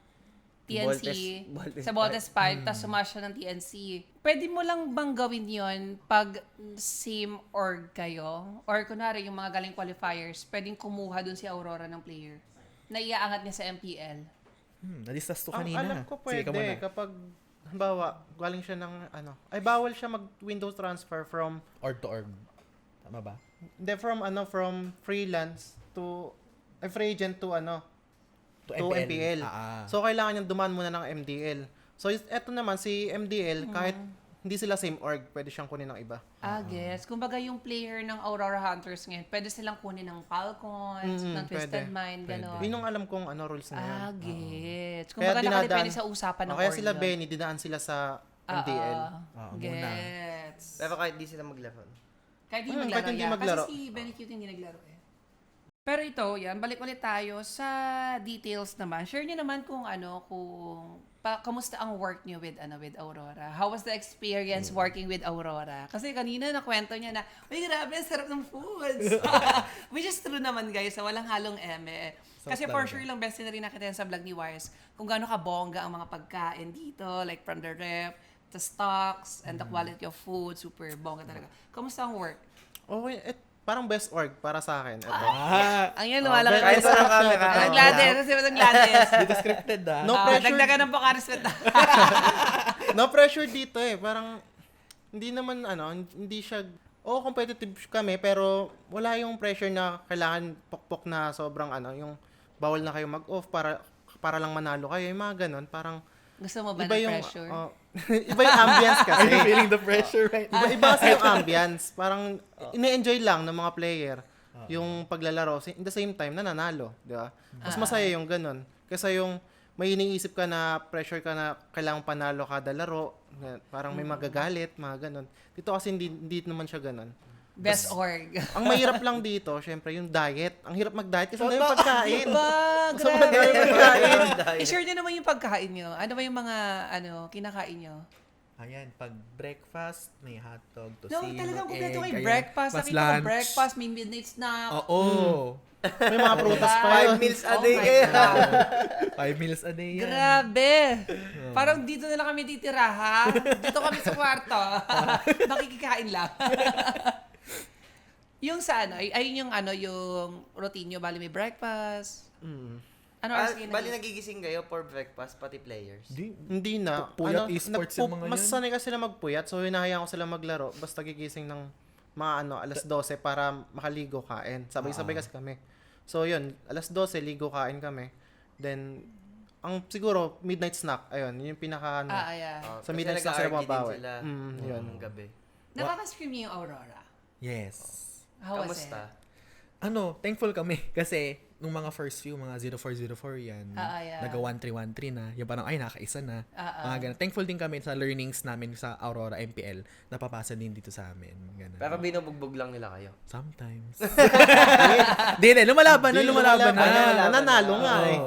TNC sa Voltes 5, tapos sumasya siya ng TNC. Pwede mo lang bang gawin yon pag same org kayo? Or kunwari, yung mga galing qualifiers, pwedeng kumuha dun si Aurora ng player na iaangat niya sa MPL? Na-discuss to kanina. Alam ko pwede kapag, halimbawa, galing siya ng bawal siya mag-window transfer from... Org to org. Tama ba? Hindi, from freelance to... free agent to to MPL. So, kailangan niyang dumaan muna ng MDL. So, eto naman, si MDL, kahit hindi sila same org, pwede siyang kunin ng iba. Guess. Kumbaga yung player ng Aurora Hunters ngayon, pwede silang kunin ng Falcons, ng Twisted Mind, gano'n. Yun yung alam kong rules na yun. Gets. Kumbaga nakadepende sa usapan ng kaya org sila yun. Benny, dinaan sila sa MDL. Gets. Pero kahit di sila maglaro. Kahit di Kahit maglaro hindi yan. maglaro. Kasi si Benny Cute hindi naglaro eh. Pero ito, yan, balik ulit tayo sa details naman. Share niyo naman kung kamusta ang work niyo with Aurora? How was the experience working with Aurora? Kasi kanina nakwento niya na, uy, grabe, ang sarap ng foods. Which is true naman, guys, walang halong eme. Kasi for sure lang, best na rin nakita yan sa vlog ni Wires, kung gaano kabongga ang mga pagkain dito, like from the rep, the stocks, and the quality of food, super bongga talaga. Kamusta ang work? Okay, parang best org para sa akin. Ito. Ang yan, lumalaki. Kahit sa camera. Ang Gladys, kasi ang Gladys. Dito scripted No pressure. Dagdagan ng pakarismet. No pressure dito eh. Parang, hindi naman, hindi siya, competitive kami, pero wala yung pressure na kailangan pokpok na sobrang, yung bawal na kayo mag-off para lang manalo kayo. Yung mga ganun, parang, Gusto mo ba iba ng yung, pressure? iba yung ambience kasi. Are you feeling the pressure right now? Iba kasi yung ambience. Parang, ini-enjoy lang ng mga player yung paglalaro. In the same time, nananalo. Di ba? Mas masaya yung ganun. Kasi yung may iniisip ka na pressure ka na kailangang panalo kada laro. Parang may magagalit, mga ganun. Dito kasi hindi naman siya ganun. Best org. Ang mahirap lang dito, syempre, yung diet. Ang hirap mag-diet kasi ang dami pagkain. Diba? So, ang dami pagkain. I-share nyo naman yung pagkain nyo. Ano ba yung mga, kinakain nyo? Ayan, pag breakfast, may hotdog, No, tocino, talagang kumpleto egg, kayo. ayan. Breakfast. Mas Nakita ko lunch. breakfast, may midnight snack. Oo. May mga prutas pa 5 yun. meals a Oh day my kayo. God. 5 meals a day yan. Grabe. Parang dito na lang kami titira, ha? Dito kami sa kwarto. Nakikikain lang. Yung sa ayun yung routine nyo, bali may breakfast. Ano oras kayo Bali nagigising kayo for breakfast, pati players. Hindi na. Puyat esports yung mga Mas yun. sanay kasi sila magpuyat, so hinahayaan ko sila maglaro basta gigising ng mga alas 12 para makaligo kain. Sabay-sabay kasi kami. So yun, alas 12 ligo kain kami. Then ang siguro midnight snack, ayun, yun yung pinaka Yeah. sa midnight snack sila mababawi. sila Yun. ng gabi. Nakaka-stream niyo yung Aurora. Yes. How was it? Kamusta? Thankful kami kasi nung mga first few, mga 0404 yan, Yeah. naga-1313 na, yung parang, ay, nakaisa na. Mga ganun. Thankful din kami sa learnings namin sa Aurora MPL, napapasa din dito sa amin. Ganun. Pero binubugbog lang nila kayo. Sometimes. Hindi, lumalaban na. Nanalo nga eh.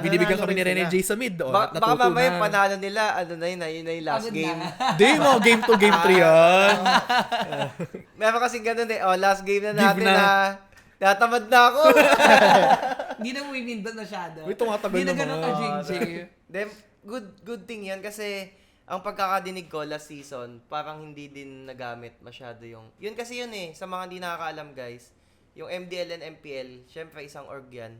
Binibigyan kami ni Nanalo rin Rene sila. J sa mid. Baka mamaya panalo nila, yun na yung last Pagod game. na. Di mo, game 2, game 3 yan. Meron kasing ganun last game na natin na. na natamad na ako. Hindi na umimindot masyado. Uy, tumatagal Hindi na na ganun mga- ka-jing-jing. Then, good thing yan kasi ang pagkakadinig ko last season, parang hindi din nagamit masyado yung... Yun kasi yun sa mga hindi nakakaalam guys, yung MDL and MPL, syempre isang org yan.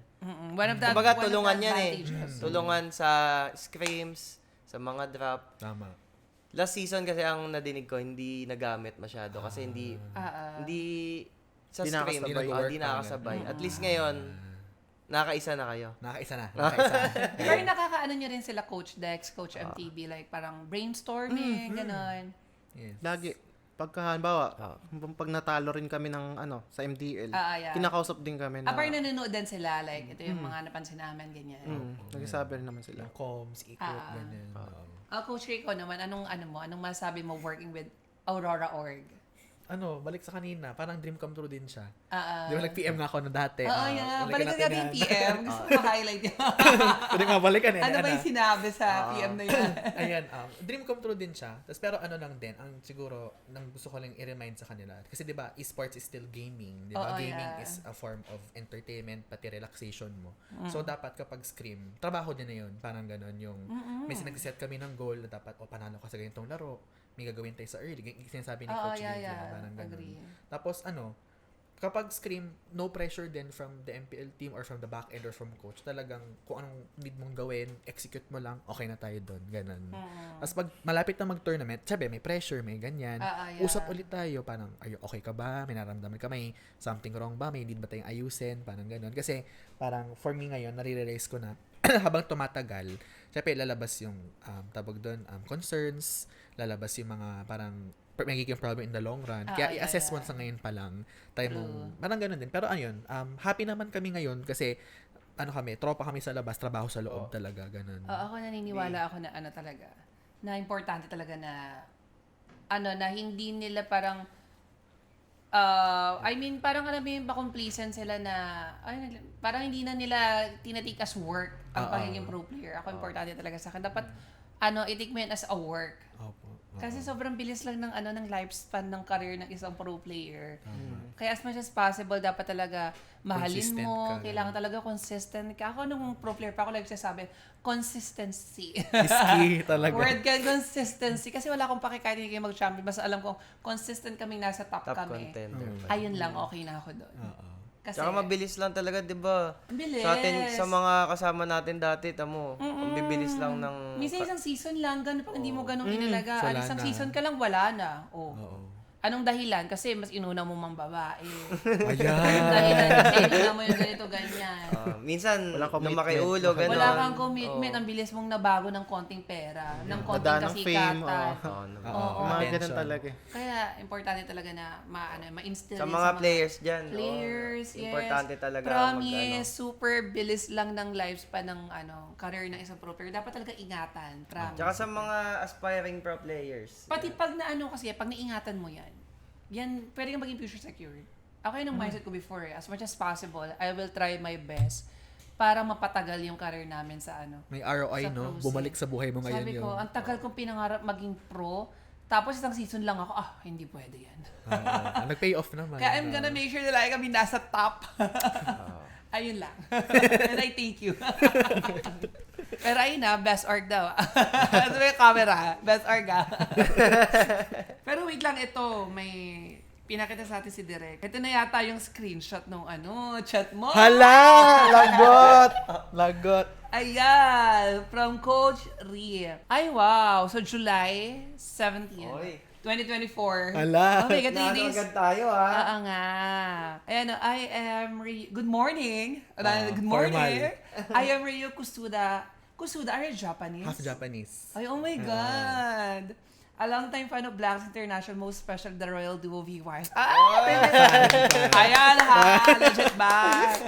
One of the Kumbaga one of the tulungan yan advantages. Tulungan sa scrims, sa mga drop. Tama. Last season kasi ang nadinig ko, hindi nagamit masyado kasi hindi sa Hindi scrims, nakakasabay. hindi nakakasabay. At least ngayon, nakaisa na kayo. Nakaisa na. Pero nakakaano nyo rin sila Coach Dex, Coach MTB, like parang brainstorming, ganon. Yes. Lagi. Pagka, halimbawa, pag natalo rin kami ng sa MDL, Yeah. kinakausap din kami na, Apart nanonood din sila, like ito yung mga napansin namin, ganyan. nagsasabi rin naman sila. Yung comms, ikot, ganyan. Coach Rico naman, anong masabi mo working with Aurora Org? Balik sa kanina, parang dream come true din siya. Ah, Di ba nag-PM nga ako na dati? yeah. Balikan natin yung PM. Gusto ko ma-highlight yun. Pwede nga balikan eh. Ano ba yung sinabi sa PM na yun? Ayan, dream come true din siya. Tapos pero lang din, ang siguro, nang gusto ko lang i-remind sa kanila. Kasi di ba, esports is still gaming. Di ba? Oo, Gaming yeah. is a form of entertainment, pati relaxation mo. So, dapat kapag scrim, trabaho din na yun. Parang ganon yung, may nag-set kami ng goal na dapat, panalo ka sa ganitong laro. May gagawin tayo sa early. Sinasabi ni Coach Lydia. Parang ganon. Agree. Tapos kapag scrim, no pressure din from the MPL team or from the back end or from coach. Talagang kung anong need mong gawin, execute mo lang, okay na tayo doon. Ganon. Tapos pag malapit na mag-tournament, sabi, may pressure, may ganyan. Usap ulit tayo, parang, okay ka ba? May naramdaman ka, may something wrong ba? May need ba tayong ayusin? Parang ganon. Kasi parang for me ngayon, nare-realize ko na habang tumatagal, syempre lalabas yung tawag doon, concerns, lalabas yung mga parang magiging problem in the long run. Kaya i-assess mo sa ngayon pa lang. Tayo mong, parang ganun din. Pero ayun, happy naman kami ngayon kasi tropa kami sa labas, trabaho sa loob talaga, ganun. Ako naniniwala ako na talaga, na importante talaga na na hindi nila parang I mean, parang alam mo yung complacent sila na, parang hindi na nila tinatake as work ang pagiging pro player. Ako, importante talaga sa akin. Dapat, i-take mo yan as a work. Opo. Kasi sobrang bilis lang ng lifespan ng career ng isang pro player. Kaya as much as possible, dapat talaga mahalin Consistent mo. ka. Kailangan talaga consistent ka. Ako nung pro player pa ako, nagsasabi, consistency. Is key talaga. Word ka, consistency. Kasi wala akong paki kahit hindi kayo mag-champion. Basta alam ko, consistent kaming nasa top kami. contender. Ayun lang, okay na ako doon. Kasi, Tsaka mabilis lang talaga, di ba? ang bilis. Sa atin, sa mga kasama natin dati, tamo, ang bibilis lang ng... Minsan isang season lang, ganun pag hindi mo ganun inalagaan. wala Isang na. season ka lang, wala na. Oo. Anong dahilan? Kasi mas inuna mo mang babae. Ayan. Anong dahilan? Kasi inuna mo yung ganito, ganyan. minsan, Walang commitment. lumakiulo, gano'n. Wala kang commitment. Ang bilis mong nabago ng konting pera. Ng konting Nadaan ng fame, kasikatan. Oo, Mga attention. ganun talaga eh. Kaya, importante talaga na ma-instill Sa yun mga players dyan. Players, yes. Importante talaga Promise, super bilis lang ng lifespan ng career ng isang pro player. Dapat talaga ingatan. Promise. Tsaka sa mga aspiring pro players. Pati pag kasi, pag naingatan mo yan, pwede kang maging future secured. Ako yun ang mindset ko before as much as possible, I will try my best para mapatagal yung career namin sa May ROI, sa no? pros, Bumalik sa buhay mo ngayon Sabi yun. ko, ang tagal kong pinangarap maging pro, tapos isang season lang ako, hindi pwede yan. Nag-pay off naman. Kaya I'm gonna make sure na lagi kami nasa top. Ayun lang. And I thank you. Pero ayun best org daw. Ito yung camera, best org Pero wait lang, ito, may pinakita sa atin si Direk. Ito na yata yung screenshot nung chat mo. Hala! Lagot! Lagot. Ayan, from Coach Rie. Ay, wow. So, July 17, Oy. 2024. Hala. Oh my God, ladies. Agad tayo, ha? Oo nga. Ayan, I am Good morning. Good formal. morning. I am Ryo Kusuda. Kusuda, are you Japanese? Half Japanese. Ay, oh my God. A long-time fan of Blacks International, most special the Royal Duo viewers. Ayan ha, legit ba?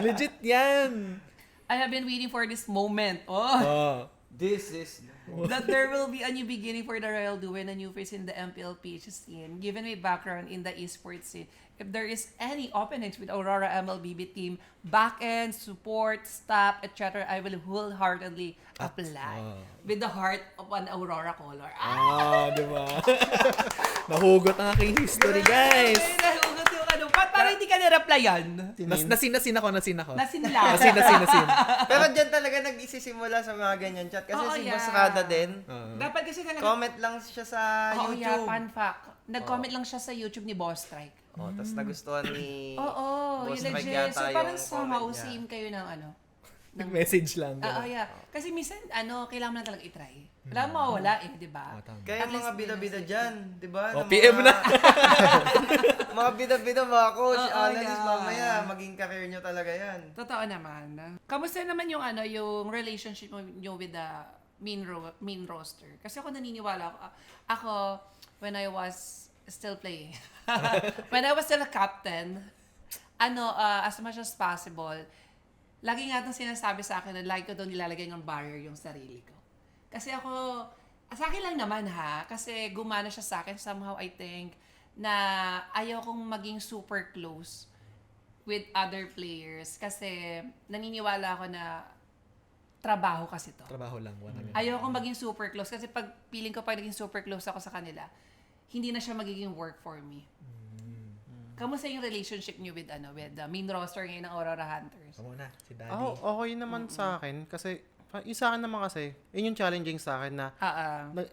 Legit yan! I have been waiting for this moment. Oh. This is... That there will be a new beginning for the Royal Duo and a new face in the MPLPH scene. Given my background in the esports scene, if there is any openings with Aurora MLBB team, backend, support, staff, etc., I will wholeheartedly apply. With the heart of an Aurora color. Di ba? Nahugot ang aking history, guys! Ay, nahugot yung Parang hindi ka na-replyan. Nasin ako. Nasinla. Nasin. Pero dyan talaga nagsisimula sa mga ganyan chat. Kasi Oo, si yeah. Boss Rada din, Dapat kasi talaga... comment lang siya sa Oo, yeah, YouTube. fun fact. Nag-comment lang siya sa YouTube ni Boss Strike. Tapos nagustuhan ni Oo, Boss yung Strike legit. yata So parang yung somehow comment niya. same kayo ng Nag-message lang. Oo, yeah. Kasi minsan, kailangan mo na talaga itry. Wala mawawala di ba? Kaya At least mga bida-bida dyan, di ba? Oh, PM na! Mga bida-bida, mga coach, Oo, analyst, yeah. mamaya, maging career nyo talaga yan. Totoo naman. Kamusta naman yung yung relationship nyo with the main roster? Kasi ako naniniwala ako when I was still playing. When I was still a captain, as much as possible, lagi nga itong sinasabi sa akin na lagi ko doon nilalagay ng barrier yung sarili ko. Kasi ako, sa akin lang naman kasi gumana siya sa akin. Somehow I think na ayaw kong maging super close with other players kasi naniniwala ako na trabaho kasi to. Trabaho lang. Ayaw kong maging super close kasi pag feeling ko pag naging super close ako sa kanila, hindi na siya magiging work for me. Kamusta yung relationship niyo with the main roster ngayon ng Aurora Hunters? Kamu na, si Daddy. Okay naman sa akin kasi yung sa akin naman kasi yun yung challenging sa akin na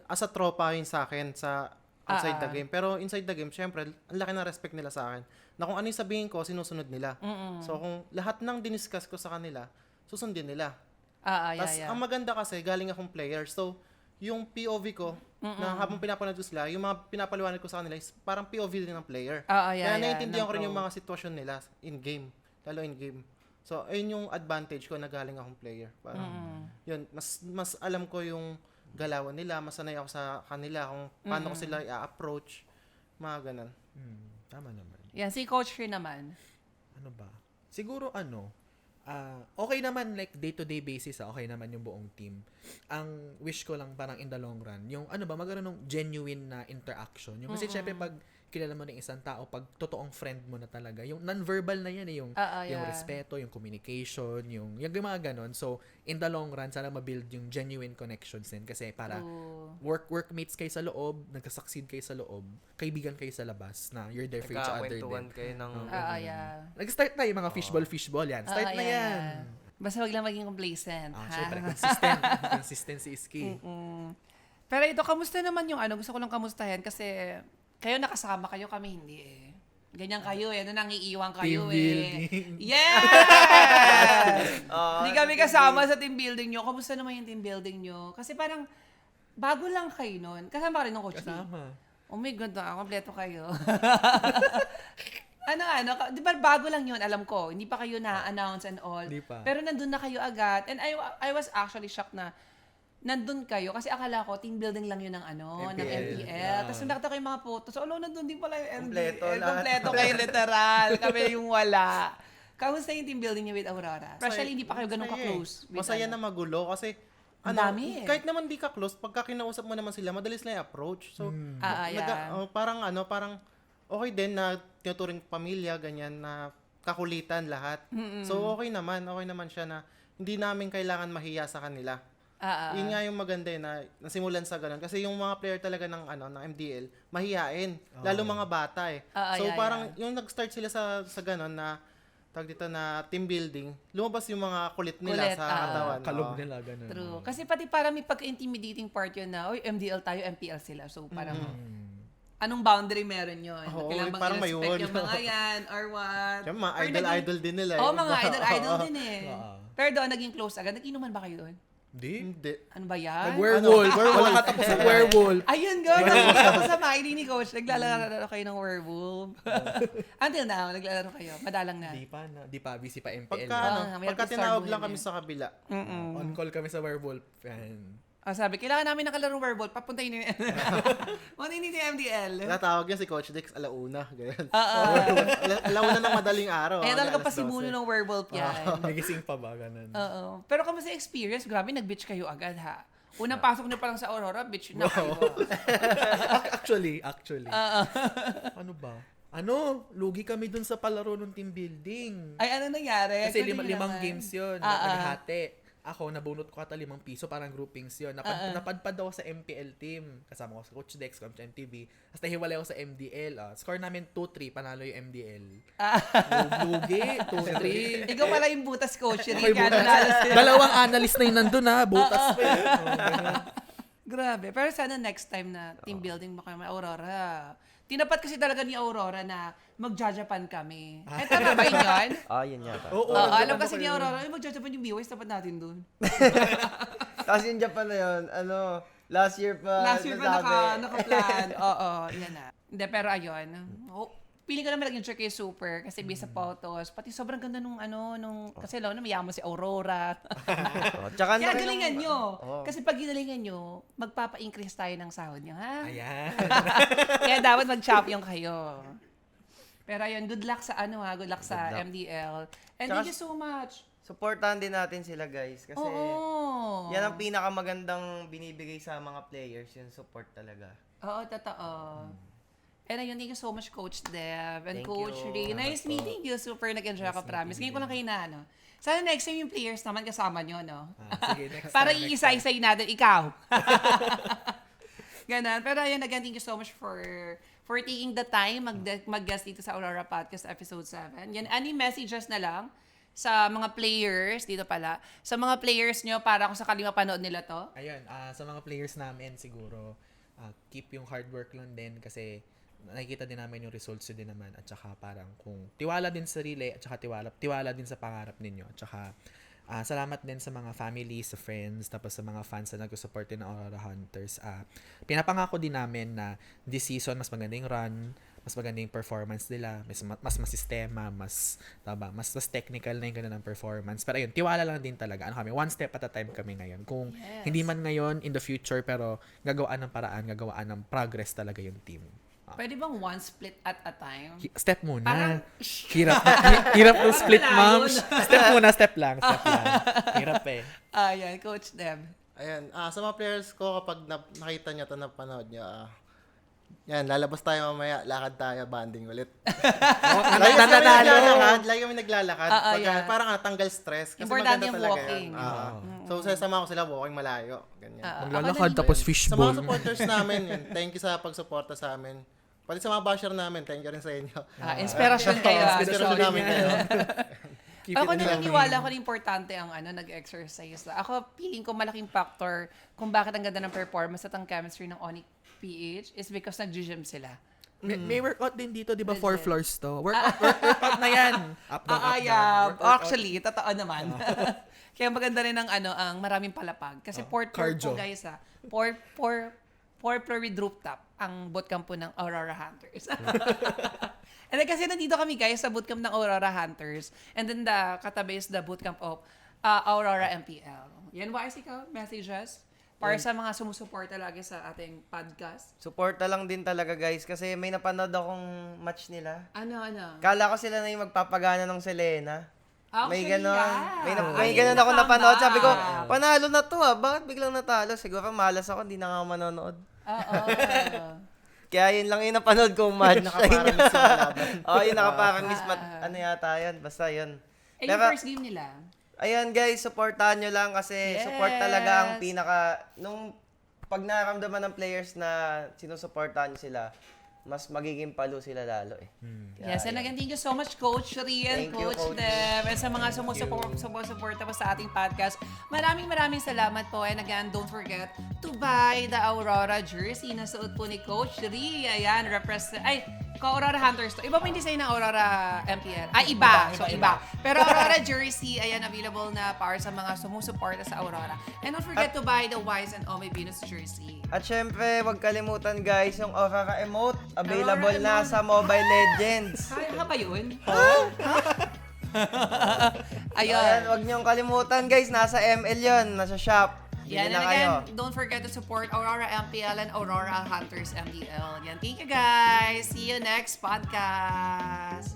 as a tropa yun sa akin sa outside the game. Pero inside the game, syempre, ang laki ng respect nila sa akin. Na kung ano yung sabihin ko, sinusunod nila. So kung lahat ng diniscuss ko sa kanila, susundin nila. Tapos ang maganda kasi, galing akong player. So yung POV ko, na habang pinapanood ko sila, yung mga pinapaliwanag ko sa kanila is parang POV din ng player. Kaya naiintindihan ko rin yung mga sitwasyon nila in-game. Lalo in-game. So, ayun yung advantage ko na galing akong player. Parang, yun, mas alam ko yung galawan nila, mas sanay ako sa kanila kung paano ko sila i-approach. Mga ganun. Tama naman. Yan, si Coach Rie naman. Ano ba? Siguro okay naman like day-to-day basis, okay naman yung buong team. Ang wish ko lang parang in the long run, yung magkaroon ng genuine na interaction. Yung kasi syempre pag kilala mo ng isang tao pag totoong friend mo na talaga. Yung non-verbal na yan, yung respeto, yung communication, yung mga ganon. So, in the long run, sana ma-build yung genuine connections din. Kasi para workmates kayo sa loob, nagka-succeed kayo sa loob, kaibigan kayo sa labas, na you're there for each other din. Nagkakwentuhan kayo ng... Nag-start na yung mga fishball yan. Start na yan. Basta wag lang maging complacent. Syempre, consistency is key. Pero ito, kamusta naman yung gusto ko lang kamustahin kasi kayo nakasama kayo, kami hindi eh. Ganyan kayo eh. Nangiiwan kayo team building. Yes! Hindi kami kasama sa team building nyo. Kamusta naman yung team building nyo? Kasi parang bago lang kayo nun. Kasama ka rin ng coach. Kasama. Oh my God, kompleto kayo. Di ba bago lang yun, alam ko. Hindi pa kayo na-announce and all. Pero nandun na kayo agad. And I was actually shocked na nandun kayo. Kasi akala ko, team building lang yun ng ng MPL. Tapos nakita ko yung mga photos. So, nandun din pala yung MPL. Kompleto kayo, literal. Kami yung wala. Kamusta yung team building niyo with Aurora? Especially, hindi pa kayo ganun ka-close. Masaya na magulo kasi dami kahit naman di ka close, pagka kinausap mo naman sila, madalis lang yung approach. So, parang okay din na tinuturing pamilya, ganyan na kakulitan lahat. So, okay naman siya na hindi namin kailangan mahiya sa kanila. Yun nga yung maganda na nasimulan sa ganun. Kasi yung mga player talaga ng MDL, mahiyain. Lalo mga bata eh. So, parang yung nag-start sila sa ganun na tawag dito na team building, lumabas yung mga kulit nila sa katawan. Kalog nila, ganun. True. Kasi pati parang may pagka-intimidating part yun na, MDL tayo, MPL sila. So, parang, anong boundary meron yun? Kailangan bang parang i-respect yung mga yan, or what? Yung mga idol din nila. Mga idol din eh. Pero doon, naging close agad. Nag-inuman ba kayo doon? Hindi. Ano ba yan? Werewolf. Wala katapos sa werewolf. Ayun, tapos sa makinig ni Coach, naglalaro kayo ng werewolf. Until now, naglalaro kayo. Madalang na. Di pa. Busy pa MPL. Pagka tinawag lang kami sa kabila. On call kami sa werewolf. Sabi, kailangan namin nakalarong werewolf. Papuntayin nyo yan. Hindi yung MDL. Natawag niya si Coach Dex alauna. Ganyan. Alauna ng madaling araw. Talaga pasimuno ng werewolf yan. Nagising pa ba? Ganun. Pero kamusta experience? Grabe, nag-bitch kayo agad ha. Unang pasok nyo pa lang sa Aurora, bitch na kayo. Actually. Ano ba? Lugi kami dun sa palaro ng team building. Ay, ano nangyari? Kasi 5 games yun. Naghati. Ako, nabunot ko ata 5 piso, parang groupings yun. Napadpad ako sa MPL team. Kasama ko sa Coach Dex, Coach MTV. Tapos nahiwalay ako sa MDL. Score namin 2-3, panalo yung MDL. Lugi, 2-3. Ikaw pala yung butas coach. Dalawang analyst na yun nandun ha, butas pa yun. Grabe. Pero sana next time na team building mo kami, Aurora. Tinapat kasi talaga ni Aurora na mag-Japan kami. Tama ba yun yun? Yun yata. Alam kasi ni Aurora, mag-Japan yung BYs, tapat natin dun. Kasi yung Japan na yun, last year pa naka-plan. Yan na. Hindi, pero ayun. Piling ko naman naging check kay Super kasi bisa photos. Pati sobrang ganda nung kasi alam na mayaman si Aurora. Kaya galingan nyo. Kasi pag ginalingan nyo, magpapa-increase tayo ng sahod nyo, ha? Ayan. Kaya dapat mag-champion kayo. Pero ayun, good luck sa good luck sa MDL. And thank you so much. Supportahan din natin sila, guys. Kasi yan ang pinakamagandang binibigay sa mga players, yung support talaga. Oo, totoo. And ayun, thank you so much, Coach Dev and Thank Coach you. Ray. Nice meeting you. Super nag-enjoy ako, promise. Ngayon ko lang kayo na, Sana next time yung players naman kasama nyo, no? Sige, next para time, iisa-isay natin, ikaw. Ganon. Pero ayun, again, thank you so much for taking the time mag-guest dito sa Aurora Podcast Episode 7. Yan, any messages na lang sa mga players, dito pala, sa mga players nyo para kung sakali mapanood nila to? Ayun, sa mga players namin siguro, keep yung hard work lang din kasi nakikita din namin yung results din naman at saka parang kung tiwala din sa sarili at saka tiwala din sa pangarap ninyo at saka salamat din sa mga family, sa friends, tapos sa mga fans na nag-support din ng Aurora Hunters. Pinapangako din namin na this season mas magandang run, mas magandang performance nila, mas masistema, mas technical na yung ganun ng performance. Pero ayun, tiwala lang din talaga. One step at a time kami ngayon. Kung hindi man ngayon, in the future, pero gagawaan ng paraan, gagawaan ng progress talaga yung team. Pwede bang one split at a time? Step muna. Parang, hirap ng split, ma'am. Step lang. Hirap eh. Ayan, Coach Deb. Ayan, sa mga players ko, kapag nakita niya ito, napanood niya, Yan, lalabas tayo mamaya, lakad tayo, banding ulit. Lagi kami naglalakad. Parang tanggal stress. Kasi importante maganda yung talaga walking. So, sasama ko sila walking malayo. Ganyan. Maglalakad tapos Sa fishbowl. mga supporters namin, yun, thank you sa pagsuporta sa amin. Pati sa mga basher namin, thank you rin sa inyo. Inspirasyon kayo. Inspirasyon namin kayo. Ako naniniwala ko na importante ang nag-exercise. Ako, feeling ko malaking factor kung bakit ang ganda ng performance at ang chemistry ng Onyx PH is because nag-gym sila. May workout din dito, di ba? 4 floors to. Workout na yan. Up, down. Actually, totoo naman. Kaya maganda rin ang maraming palapag. Kasi 4 floor po guys 4 floor with rooftop ang bootcamp po ng Aurora Hunters. And then kasi nandito kami guys sa bootcamp ng Aurora Hunters. And then the katabi is the bootcamp of Aurora MPL. Yan, YC ka? Messages? Para sa mga sumusuporta lagi sa ating podcast. Suporta lang din talaga guys kasi may napanood akong match nila. Ano? Kala ko sila na yung magpapagana ng Selena. May Actually, ganon. May ganon ako napanood. Sabi ko, panalo na to Bakit biglang natalo? Siguro malas ako, hindi na nga manonood. Oo. Kaya yun lang yung napanood kong match. Nakaparamiss yung laban. Yung nakaparamiss. Ano yata yun? Basta yun. Yung first game nila? Ayan guys, supportahan nyo lang kasi support talaga ang pinaka... Nung pag naramdaman ng players na sinusuportahan nyo sila, mas magiging palo sila lalo Yes, and again, thank you so much, Coach Rian, Coach Deb, and sa mga sumusuporta po sa ating podcast. Maraming salamat po. And again, don't forget to buy the Aurora jersey na suot po ni Coach Ri. Ayan, Aurora Hunters to. Iba po yung design ng Aurora MPL. Iba. Iba. Pero Aurora jersey, ayan, available na para sa mga sumusuporta sa Aurora. And don't forget to buy the Wise and Ome Venus jersey. At syempre, huwag kalimutan guys, yung Aurora emote, available Aurora na sa Mobile Legends. Kaya ba yun? Ayan, huwag niyong kalimutan guys, nasa ML yun, nasa shop. Yan, Bili and na kayo. again, don't forget to support Aurora MPL and Aurora Hunters MPL. Yan, thank you guys. See you next podcast.